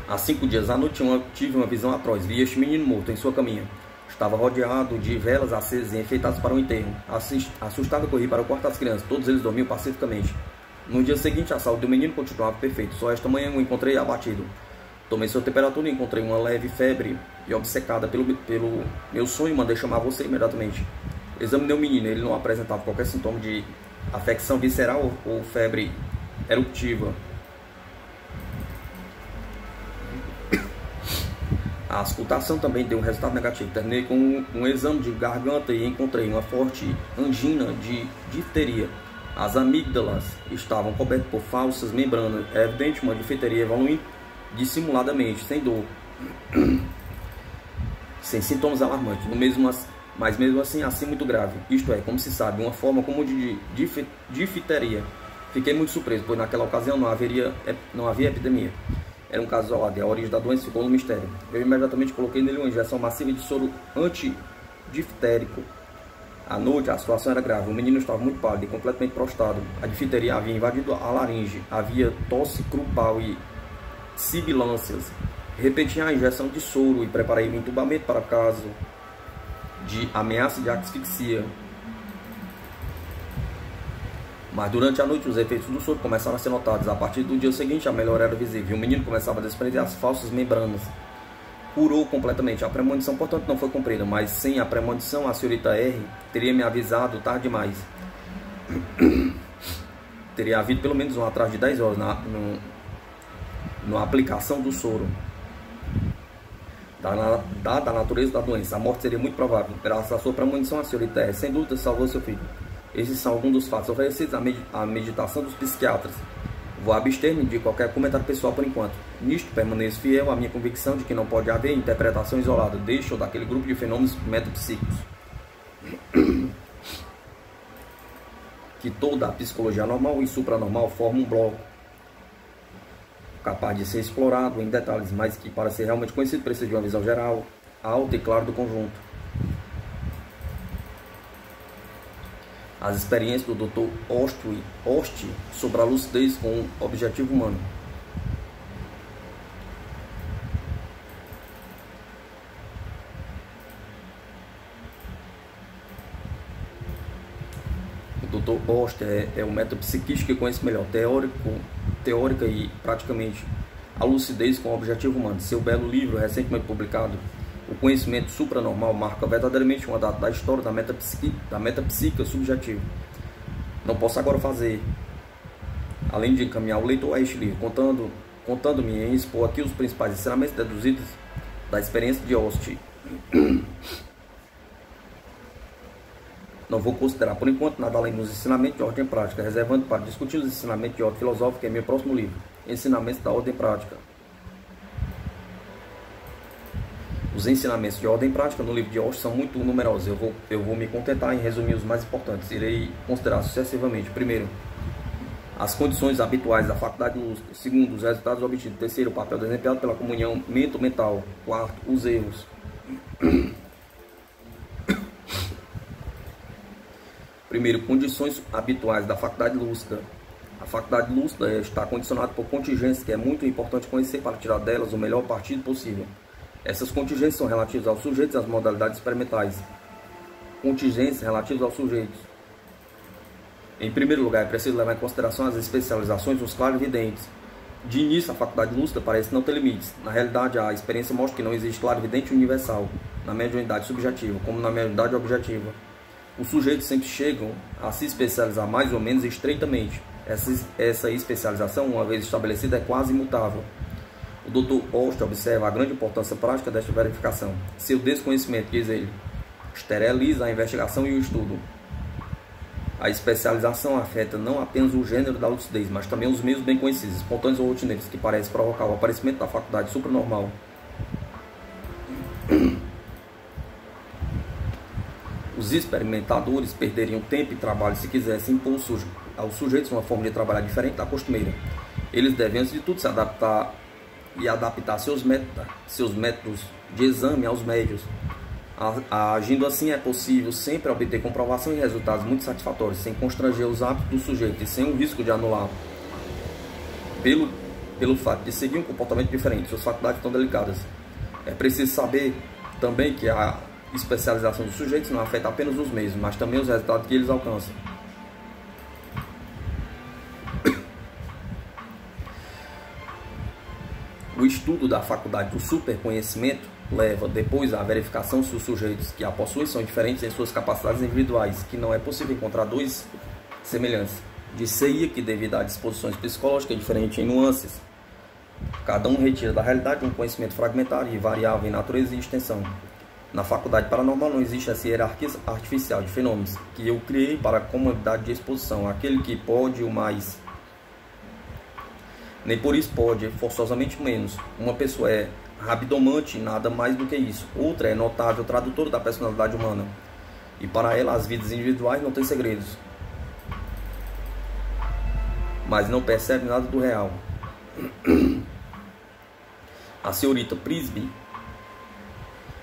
Há 5 dias à noite tive uma visão atroz. Vi este menino morto em sua caminha. Estava rodeado de velas acesas e enfeitadas para o enterro. Assustado, corri para o quarto das crianças. Todos eles dormiam pacificamente. No dia seguinte, a saúde do menino continuava perfeita. Só esta manhã o encontrei abatido. Tomei sua temperatura e encontrei uma leve febre. E obcecada pelo meu sonho, mandei chamar você imediatamente. Examinei o menino. Ele não apresentava qualquer sintoma de afecção visceral ou febre eruptiva. A auscultação também deu um resultado negativo. Terminei com um exame de garganta e encontrei uma forte angina de difteria. As amígdalas estavam cobertas por falsas membranas. É evidente uma difteria evoluindo dissimuladamente, sem dor, sem sintomas alarmantes, mas mesmo assim muito grave. Isto é, como se sabe, uma forma comum de difteria. Fiquei muito surpreso, pois naquela ocasião não havia epidemia. Era um caso isolado e a origem da doença ficou no mistério. Eu imediatamente coloquei nele uma injeção massiva de soro antidiftérico. À noite, a situação era grave. O menino estava muito pálido e completamente prostrado. A difteria havia invadido a laringe. Havia tosse grupal e sibilâncias. Repeti a injeção de soro e preparei o entubamento para caso de ameaça de asfixia. Mas durante a noite os efeitos do soro começaram a ser notados. A partir do dia seguinte a melhora era visível. O menino começava a desprender as falsas membranas. Curou completamente. A premonição, portanto, não foi cumprida. Mas sem a premonição, a senhorita R teria me avisado tarde demais. Teria havido pelo menos um atraso de 10 horas na aplicação do soro. Dada a natureza da doença, a morte seria muito provável. Graças à sua premonição, a senhorita R sem dúvida salvou seu filho. Esses são alguns dos fatos oferecidos à meditação dos psiquiatras. Vou abster-me de qualquer comentário pessoal por enquanto. Nisto, permaneço fiel à minha convicção de que não pode haver interpretação isolada deste ou daquele grupo de fenômenos metapsíquicos. Que toda a psicologia normal e supranormal forma um bloco capaz de ser explorado em detalhes, mas que, para ser realmente conhecido, precisa de uma visão geral, alta e clara do conjunto. As experiências do Dr. Ost sobre a lucidez com o objetivo humano. O Dr. Ost é o método psiquístico que conhece melhor, teórica e praticamente, a lucidez com o objetivo humano. Seu belo livro, recentemente publicado, O Conhecimento Supranormal, marca verdadeiramente uma data da história da metapsíquica subjetiva. Não posso agora fazer além de encaminhar o leitor a este livro, contando-me em expor aqui os principais ensinamentos deduzidos da experiência de Hoste. Não vou considerar, por enquanto, nada além dos ensinamentos de ordem prática, reservando para discutir os ensinamentos de ordem filosófica em meu próximo livro, Ensinamentos da Ordem Prática. Os ensinamentos de ordem prática no livro de Hoste são muito numerosos. Eu vou me contentar em resumir os mais importantes. Irei considerar sucessivamente. Primeiro, as condições habituais da faculdade lúcida. Segundo, os resultados obtidos. Terceiro, o papel desempenhado pela comunhão mente-mental. Quarto, os erros. Primeiro, condições habituais da faculdade lúcida. A faculdade lúcida está condicionada por contingências que é muito importante conhecer para tirar delas o melhor partido possível. Essas contingências são relativas aos sujeitos e às modalidades experimentais. Contingências relativas aos sujeitos. Em primeiro lugar, é preciso levar em consideração as especializações dos clarividentes. De início, a faculdade lúcida parece não ter limites. Na realidade, a experiência mostra que não existe clarividente universal, na mediunidade subjetiva, como na mediunidade objetiva. Os sujeitos sempre chegam a se especializar mais ou menos estreitamente. Essa especialização, uma vez estabelecida, é quase imutável. O Dr. Hoste observa a grande importância prática desta verificação. Seu desconhecimento, diz ele, esteriliza a investigação e o estudo. A especialização afeta não apenas o gênero da lucidez, mas também os meios bem conhecidos, espontâneos ou rotineiros, que parecem provocar o aparecimento da faculdade supranormal. Os experimentadores perderiam tempo e trabalho se quisessem impor aos sujeitos uma forma de trabalhar diferente da costumeira. Eles devem, antes de tudo, se adaptar e adaptar seus métodos de exame aos médios. Agindo assim, é possível sempre obter comprovação e resultados muito satisfatórios, sem constranger os hábitos do sujeito e sem o risco de anular, pelo fato de seguir um comportamento diferente. Suas faculdades estão delicadas. É preciso saber também que a especialização dos sujeitos não afeta apenas os mesmos, mas também os resultados que eles alcançam. O estudo da faculdade do superconhecimento leva depois à verificação se os sujeitos que a possuem são diferentes em suas capacidades individuais, que não é possível encontrar dois semelhantes. Disse-ia que devido a disposições psicológicas diferentes em nuances, cada um retira da realidade um conhecimento fragmentário e variável em natureza e extensão. Na faculdade paranormal não existe essa hierarquia artificial de fenômenos que eu criei para a comodidade de exposição, aquele que pode o mais, nem por isso pode forçosamente menos. Uma pessoa é rabdomante e nada mais do que isso. Outra é notável tradutora da personalidade humana. E para ela as vidas individuais não têm segredos. Mas não percebe nada do real. A senhorita Prisby,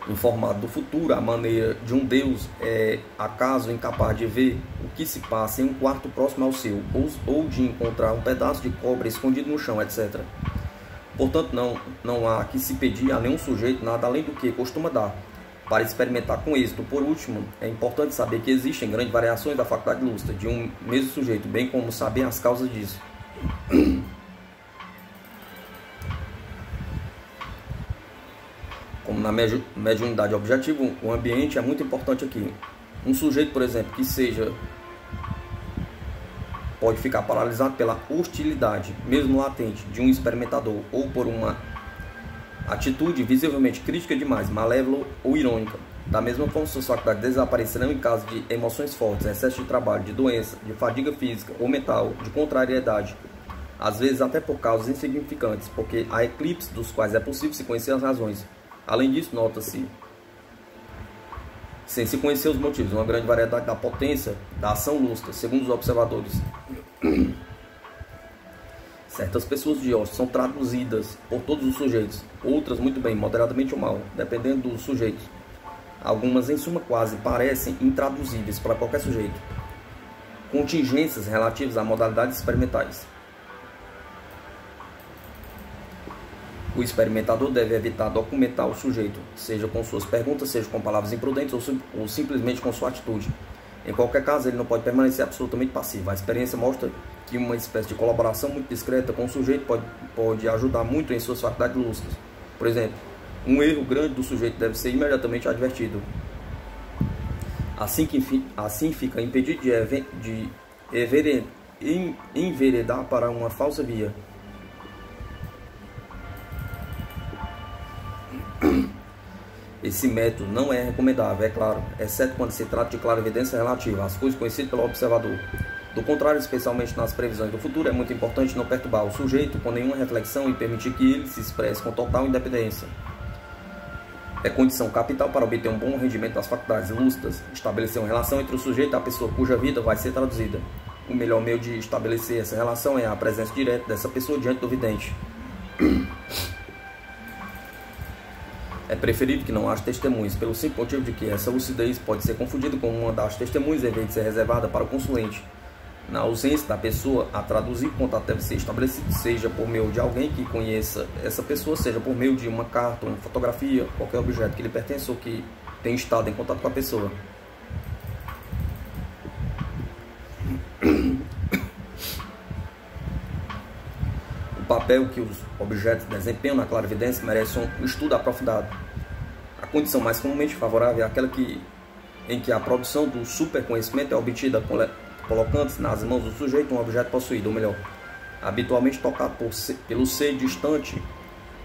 informado do futuro, a maneira de um Deus, é acaso incapaz de ver o que se passa em um quarto próximo ao seu, ou de encontrar um pedaço de cobre escondido no chão, etc. Portanto, não há que se pedir a nenhum sujeito nada além do que costuma dar, para experimentar com êxito. Por último, é importante saber que existem grandes variações da faculdade lúcida de um mesmo sujeito, bem como saber as causas disso. Como na mediunidade objetiva, o ambiente é muito importante aqui. Um sujeito, por exemplo, que pode ficar paralisado pela hostilidade, mesmo latente, de um experimentador, ou por uma atitude visivelmente crítica demais, malévola ou irônica. Da mesma forma, suas faculdades desaparecerão em caso de emoções fortes, excesso de trabalho, de doença, de fadiga física ou mental, de contrariedade, às vezes até por causas insignificantes, porque há eclipses dos quais é possível se conhecer as razões. Além disso, nota-se, sem se conhecer os motivos, uma grande variedade da potência da ação lúcida, segundo os observadores. Certas pessoas de Hoste são traduzidas por todos os sujeitos, outras muito bem, moderadamente ou mal, dependendo dos sujeitos. Algumas, em suma, quase parecem intraduzíveis para qualquer sujeito. Contingências relativas a modalidades experimentais. O experimentador deve evitar documentar o sujeito, seja com suas perguntas, seja com palavras imprudentes ou simplesmente com sua atitude. Em qualquer caso, ele não pode permanecer absolutamente passivo. A experiência mostra que uma espécie de colaboração muito discreta com o sujeito pode ajudar muito em suas faculdades lúcidas. Por exemplo, um erro grande do sujeito deve ser imediatamente advertido. Assim fica impedido de enveredar para uma falsa via. Esse método não é recomendável, é claro, exceto quando se trata de clarividência relativa às coisas conhecidas pelo observador. Do contrário, especialmente nas previsões do futuro, é muito importante não perturbar o sujeito com nenhuma reflexão e permitir que ele se expresse com total independência. É condição capital para obter um bom rendimento das faculdades lúcidas, estabelecer uma relação entre o sujeito e a pessoa cuja vida vai ser traduzida. O melhor meio de estabelecer essa relação é a presença direta dessa pessoa diante do vidente. É preferível que não haja testemunhas, pelo simples motivo de que essa lucidez pode ser confundida com uma das testemunhas em vez de ser reservada para o consulente. Na ausência da pessoa a traduzir, o contato deve ser estabelecido, seja por meio de alguém que conheça essa pessoa, seja por meio de uma carta, uma fotografia, qualquer objeto que lhe pertence ou que tenha estado em contato com a pessoa. O papel que os objetos desempenham na clarividência merece um estudo aprofundado. A condição mais comumente favorável é aquela em que a produção do superconhecimento é obtida colocando-se nas mãos do sujeito um objeto possuído, ou melhor, habitualmente tocado pelo ser distante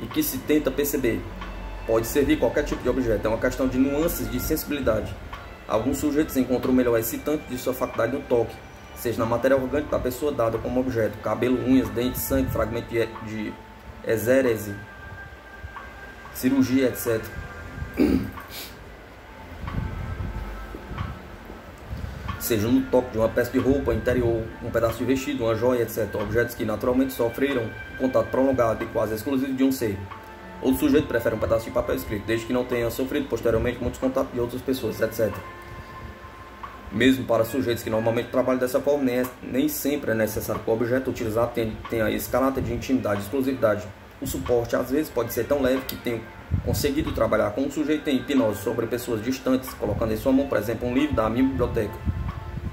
e que se tenta perceber. Pode servir qualquer tipo de objeto, é uma questão de nuances de sensibilidade. Alguns sujeitos encontram o melhor excitante de sua faculdade no toque, seja na matéria orgânica da pessoa dada como objeto, cabelo, unhas, dentes, sangue, fragmento de exérese, cirurgia, etc. Seja no toque de uma peça de roupa interior, um pedaço de vestido, uma joia, etc. Objetos que naturalmente sofreram contato prolongado e quase exclusivo de um ser. Outro sujeito prefere um pedaço de papel escrito, desde que não tenha sofrido posteriormente muitos contatos de outras pessoas, etc. Mesmo para sujeitos que normalmente trabalham dessa forma, nem sempre é necessário que o objeto utilizado tenha esse caráter de intimidade e exclusividade. O suporte, às vezes, pode ser tão leve que tenha conseguido trabalhar com um sujeito em hipnose sobre pessoas distantes, colocando em sua mão, por exemplo, um livro da minha biblioteca,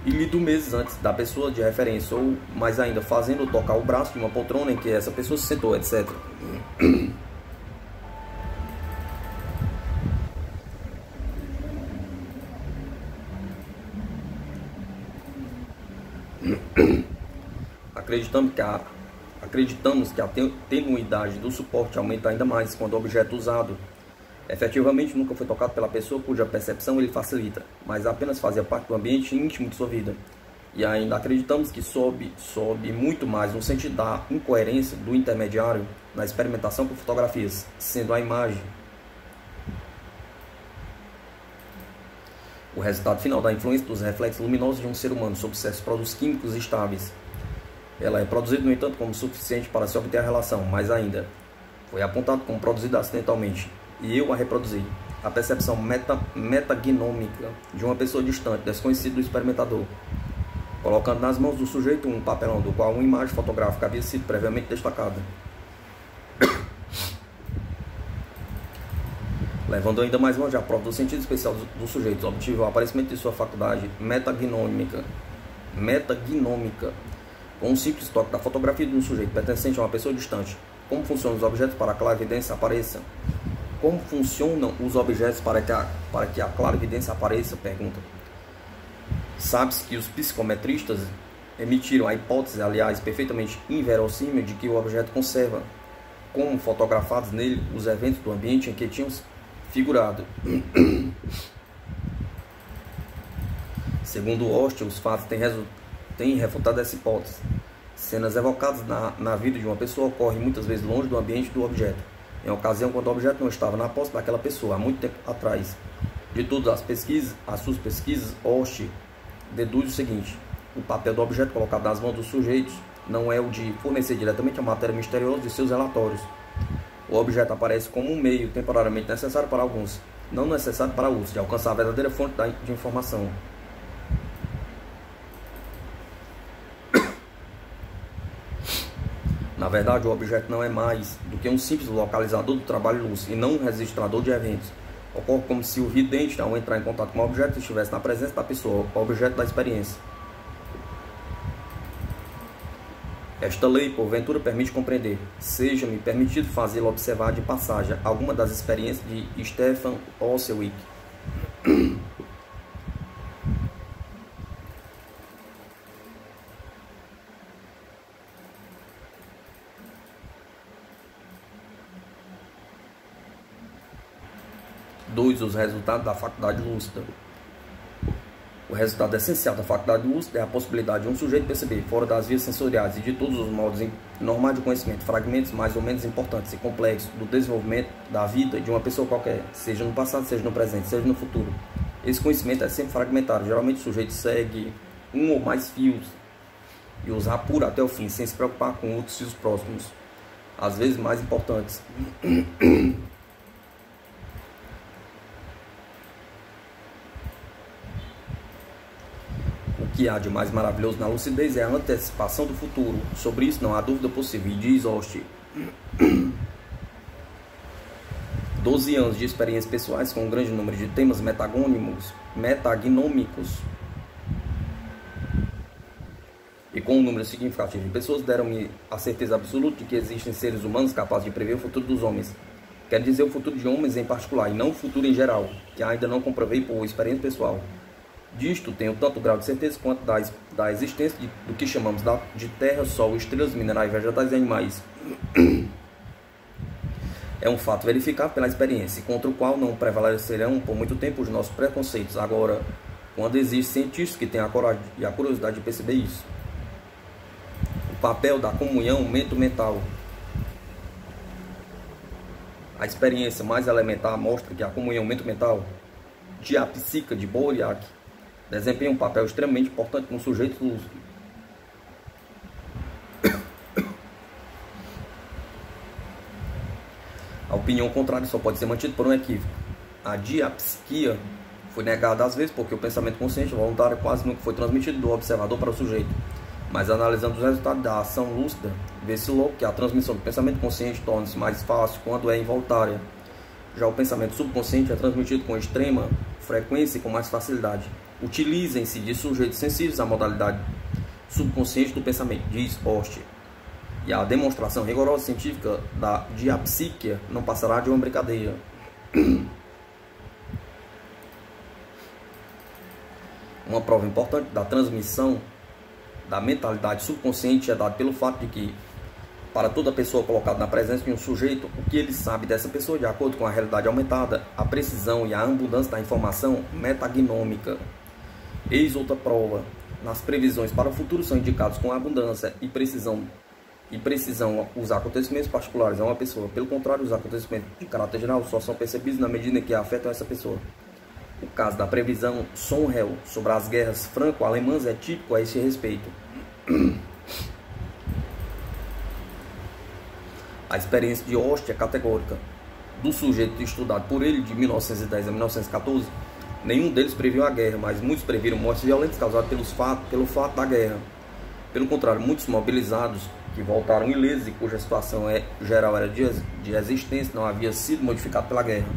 e lido meses antes da pessoa de referência, ou, mais ainda, fazendo tocar o braço de uma poltrona em que essa pessoa se sentou, etc. Acreditamos que a tenuidade do suporte aumenta ainda mais quando o objeto usado efetivamente nunca foi tocado pela pessoa cuja percepção ele facilita, mas apenas fazia parte do ambiente íntimo de sua vida. E ainda acreditamos que sobe muito mais no sentido da incoerência do intermediário na experimentação com fotografias, sendo a imagem o resultado final da influência dos reflexos luminosos de um ser humano sobre certos produtos químicos estáveis. Ela é produzida, no entanto, como suficiente para se obter a relação, mas ainda foi apontado como produzida acidentalmente, e eu a reproduzi. A percepção metagnômica de uma pessoa distante, desconhecida do experimentador, colocando nas mãos do sujeito um papelão do qual uma imagem fotográfica havia sido previamente destacada. Levando ainda mais longe a prova do sentido especial do sujeito, obtive o aparecimento de sua faculdade metagnômica, com um simples toque da fotografia de um sujeito pertencente a uma pessoa distante. Como funcionam os objetos para que a clarividência apareça? Como funcionam os objetos para que a clarividência apareça? Pergunta. Sabe-se que os psicometristas emitiram a hipótese, aliás, perfeitamente inverossímil, de que o objeto conserva, como fotografados nele, os eventos do ambiente em que tinham figurado. Segundo Austin, os fatos têm refutado essa hipótese. Cenas evocadas na vida de uma pessoa ocorrem muitas vezes longe do ambiente do objeto, em ocasião quando o objeto não estava na posse daquela pessoa, há muito tempo atrás. De todas as suas pesquisas, Austin deduz o seguinte: o papel do objeto colocado nas mãos dos sujeitos não é o de fornecer diretamente a matéria misteriosa de seus relatórios. O objeto aparece como um meio temporariamente necessário para alguns, não necessário para outros, de alcançar a verdadeira fonte de informação. Na verdade, o objeto não é mais do que um simples localizador do trabalho lúcido e não um registrador de eventos. Ocorre como se o vidente, ao entrar em contato com o objeto, estivesse na presença da pessoa, o objeto da experiência. Esta lei, porventura, permite compreender. Seja-me permitido fazê-lo observar de passagem alguma das experiências de Stefan Osselwick. 2. Os resultados da faculdade lúcida. O resultado essencial da faculdade lúcida é a possibilidade de um sujeito perceber, fora das vias sensoriais e de todos os modos normais de conhecimento, fragmentos mais ou menos importantes e complexos do desenvolvimento da vida de uma pessoa qualquer, seja no passado, seja no presente, seja no futuro. Esse conhecimento é sempre fragmentário. Geralmente o sujeito segue um ou mais fios e os apura até o fim, sem se preocupar com outros fios próximos, às vezes mais importantes. O que há de mais maravilhoso na lucidez é a antecipação do futuro. Sobre isso não há dúvida possível. E diz Hoste, 12 anos de experiências pessoais com um grande número de temas metagnômicos e com um número significativo de pessoas deram-me a certeza absoluta de que existem seres humanos capazes de prever o futuro dos homens. Quer dizer, o futuro de homens em particular, e não o futuro em geral, que ainda não comprovei por experiência pessoal. Disto tenho tanto grau de certeza quanto da existência do que chamamos de terra, sol, estrelas, minerais, vegetais e animais. É um fato verificado pela experiência, contra o qual não prevalecerão por muito tempo os nossos preconceitos. Agora, quando existem cientistas que têm a coragem e a curiosidade de perceber isso. O papel da comunhão mente-mental. A experiência mais elementar mostra que a comunhão mente-mental, diapsíquica de Boriak, desempenha um papel extremamente importante no sujeito lúcido. A opinião contrária só pode ser mantida por um equívoco. A diapsiquia foi negada às vezes porque o pensamento consciente voluntário quase nunca foi transmitido do observador para o sujeito. Mas analisando os resultados da ação lúcida, vê-se logo que a transmissão do pensamento consciente torna-se mais fácil quando é involuntária. Já o pensamento subconsciente é transmitido com extrema frequência e com mais facilidade. Utilizem-se de sujeitos sensíveis à modalidade subconsciente do pensamento, diz Hoste. E a demonstração rigorosa científica da diapsíquia não passará de uma brincadeira. Uma prova importante da transmissão da mentalidade subconsciente é dada pelo fato de que, para toda pessoa colocada na presença de um sujeito, o que ele sabe dessa pessoa, de acordo com a realidade aumentada, a precisão e a abundância da informação metagnômica. Eis outra prova. Nas previsões para o futuro são indicados com abundância e precisão os acontecimentos particulares a uma pessoa. Pelo contrário, os acontecimentos de caráter geral só são percebidos na medida em que afetam essa pessoa. O caso da previsão Sonhel sobre as guerras franco-alemãs é típico a esse respeito. A experiência de Hoste é categórica. Do sujeito estudado por ele de 1910 a 1914, nenhum deles previu a guerra, mas muitos previram mortes violentas causadas pelo fato da guerra. Pelo contrário, muitos mobilizados que voltaram ilesos e cuja situação geral era de existência não havia sido modificada pela guerra.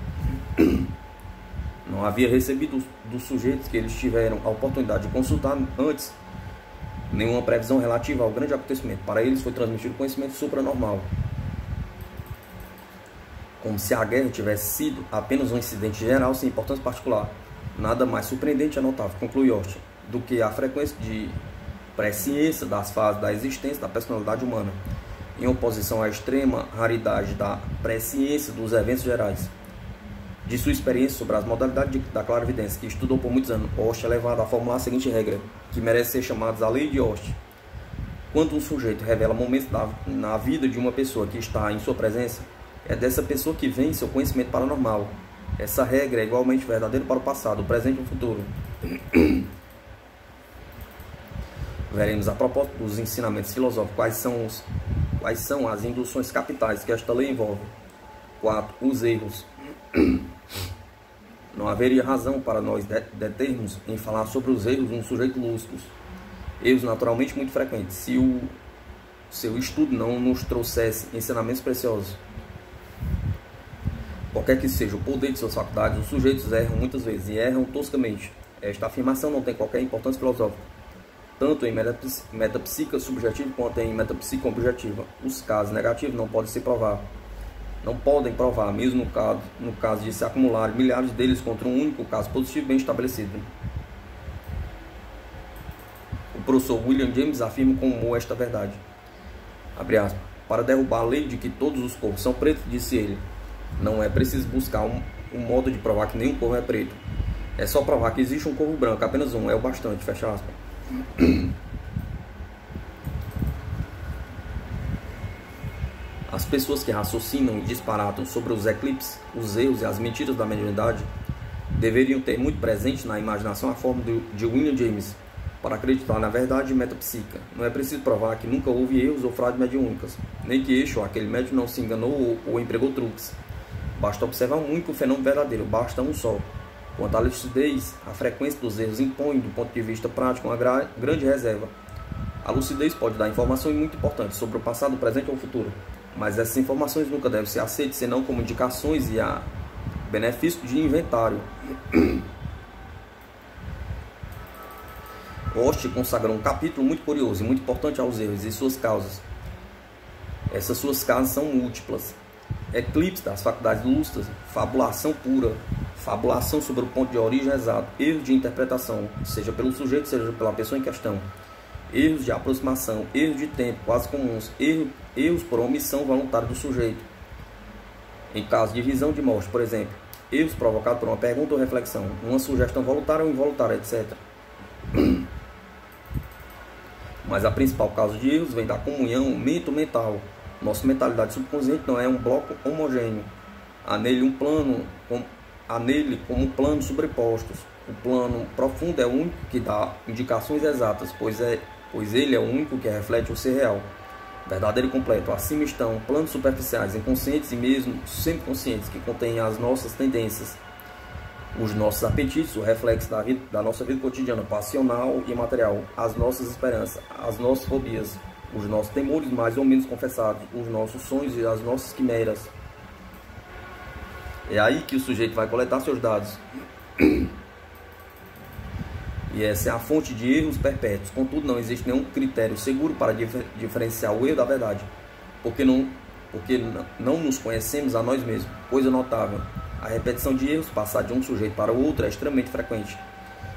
Não havia recebido dos sujeitos que eles tiveram a oportunidade de consultar antes nenhuma previsão relativa ao grande acontecimento. Para eles foi transmitido conhecimento supranormal, como se a guerra tivesse sido apenas um incidente geral sem importância particular. Nada mais surpreendente e notável, conclui Hoste, do que a frequência de presciência das fases da existência da personalidade humana, em oposição à extrema raridade da presciência dos eventos gerais. De sua experiência sobre as modalidades da clarividência, que estudou por muitos anos, Hoste é levado a formular a seguinte regra, que merece ser chamada a lei de Hoste. Quando um sujeito revela momentos na vida de uma pessoa que está em sua presença, é dessa pessoa que vem seu conhecimento paranormal. Essa regra é igualmente verdadeira para o passado, o presente e o futuro. Veremos a propósito dos ensinamentos filosóficos quais são as induções capitais que esta lei envolve. 4. Os erros. Não haveria razão para nós determos em falar sobre os erros num sujeito lúcido. Erros naturalmente muito frequentes, se o seu estudo não nos trouxesse ensinamentos preciosos. Qualquer que seja o poder de suas faculdades, os sujeitos erram muitas vezes e erram toscamente. Esta afirmação não tem qualquer importância filosófica, tanto em metapsíquica subjetiva quanto em metapsíquica objetiva. Os casos negativos não podem provar, mesmo no caso de se acumularem milhares deles contra um único caso positivo bem estabelecido. O professor William James afirma com humor esta verdade. Abre aspas. Para derrubar a lei de que todos os corpos são pretos, disse ele, não é preciso buscar o modo de provar que nenhum corvo é preto. É só provar que existe um corvo branco, apenas um, é o bastante, fecha aspas. As pessoas que raciocinam e disparatam sobre os eclipses, os erros e as mentiras da mediunidade deveriam ter muito presente na imaginação a forma de William James para acreditar na verdade metapsíquica. Não é preciso provar que nunca houve erros ou fraudes mediúnicas, nem que este ou aquele médium não se enganou ou empregou truques. Basta observar um único fenômeno verdadeiro, basta um só. Quanto à lucidez, a frequência dos erros impõe, do ponto de vista prático, uma grande reserva. A lucidez pode dar informações muito importantes sobre o passado, o presente ou o futuro, mas essas informações nunca devem ser aceitas senão como indicações e a benefício de inventário. Hoste consagrou um capítulo muito curioso e muito importante aos erros e suas causas. Essas suas causas são múltiplas. Eclipse das faculdades lúcidas, fabulação pura, fabulação sobre o ponto de origem exato, erros de interpretação, seja pelo sujeito, seja pela pessoa em questão, erros de aproximação, erros de tempo, quase comuns, erros por omissão voluntária do sujeito, em caso de visão de morte, por exemplo, erros provocados por uma pergunta ou reflexão, uma sugestão voluntária ou involuntária, etc. Mas a principal causa de erros vem da comunhão mental. Nossa mentalidade subconsciente não é um bloco homogêneo. Há nele como planos sobrepostos. O plano profundo é o único que dá indicações exatas, pois ele é o único que reflete o ser real, verdadeiro e completo. Acima estão planos superficiais, inconscientes e mesmo semiconscientes, que contêm as nossas tendências, os nossos apetites, o reflexo da nossa vida cotidiana, passional e material, as nossas esperanças, as nossas fobias, os nossos temores mais ou menos confessados, os nossos sonhos e as nossas quimeras. É aí que o sujeito vai coletar seus dados. E essa é a fonte de erros perpétuos. Contudo, não existe nenhum critério seguro para diferenciar o erro da verdade, porque não nos conhecemos a nós mesmos. Coisa notável, a repetição de erros, passar de um sujeito para o outro, é extremamente frequente.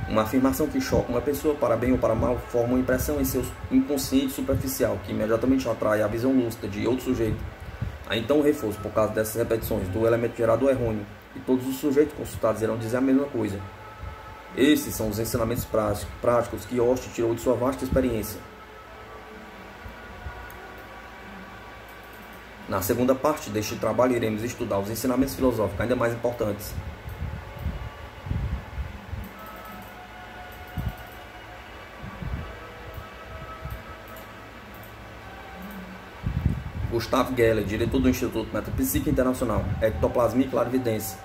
Uma afirmação que choca uma pessoa, para bem ou para mal, forma uma impressão em seu inconsciente superficial, que imediatamente atrai a visão lúcida de outro sujeito. Aí então o reforço, por causa dessas repetições, do elemento gerador errôneo, e todos os sujeitos consultados irão dizer a mesma coisa. Esses são os ensinamentos práticos que Hoste tirou de sua vasta experiência. Na segunda parte deste trabalho, iremos estudar os ensinamentos filosóficos ainda mais importantes. Gustav Geller, diretor do Instituto Metapsíquica Internacional, Ectoplasmia e Clarividência.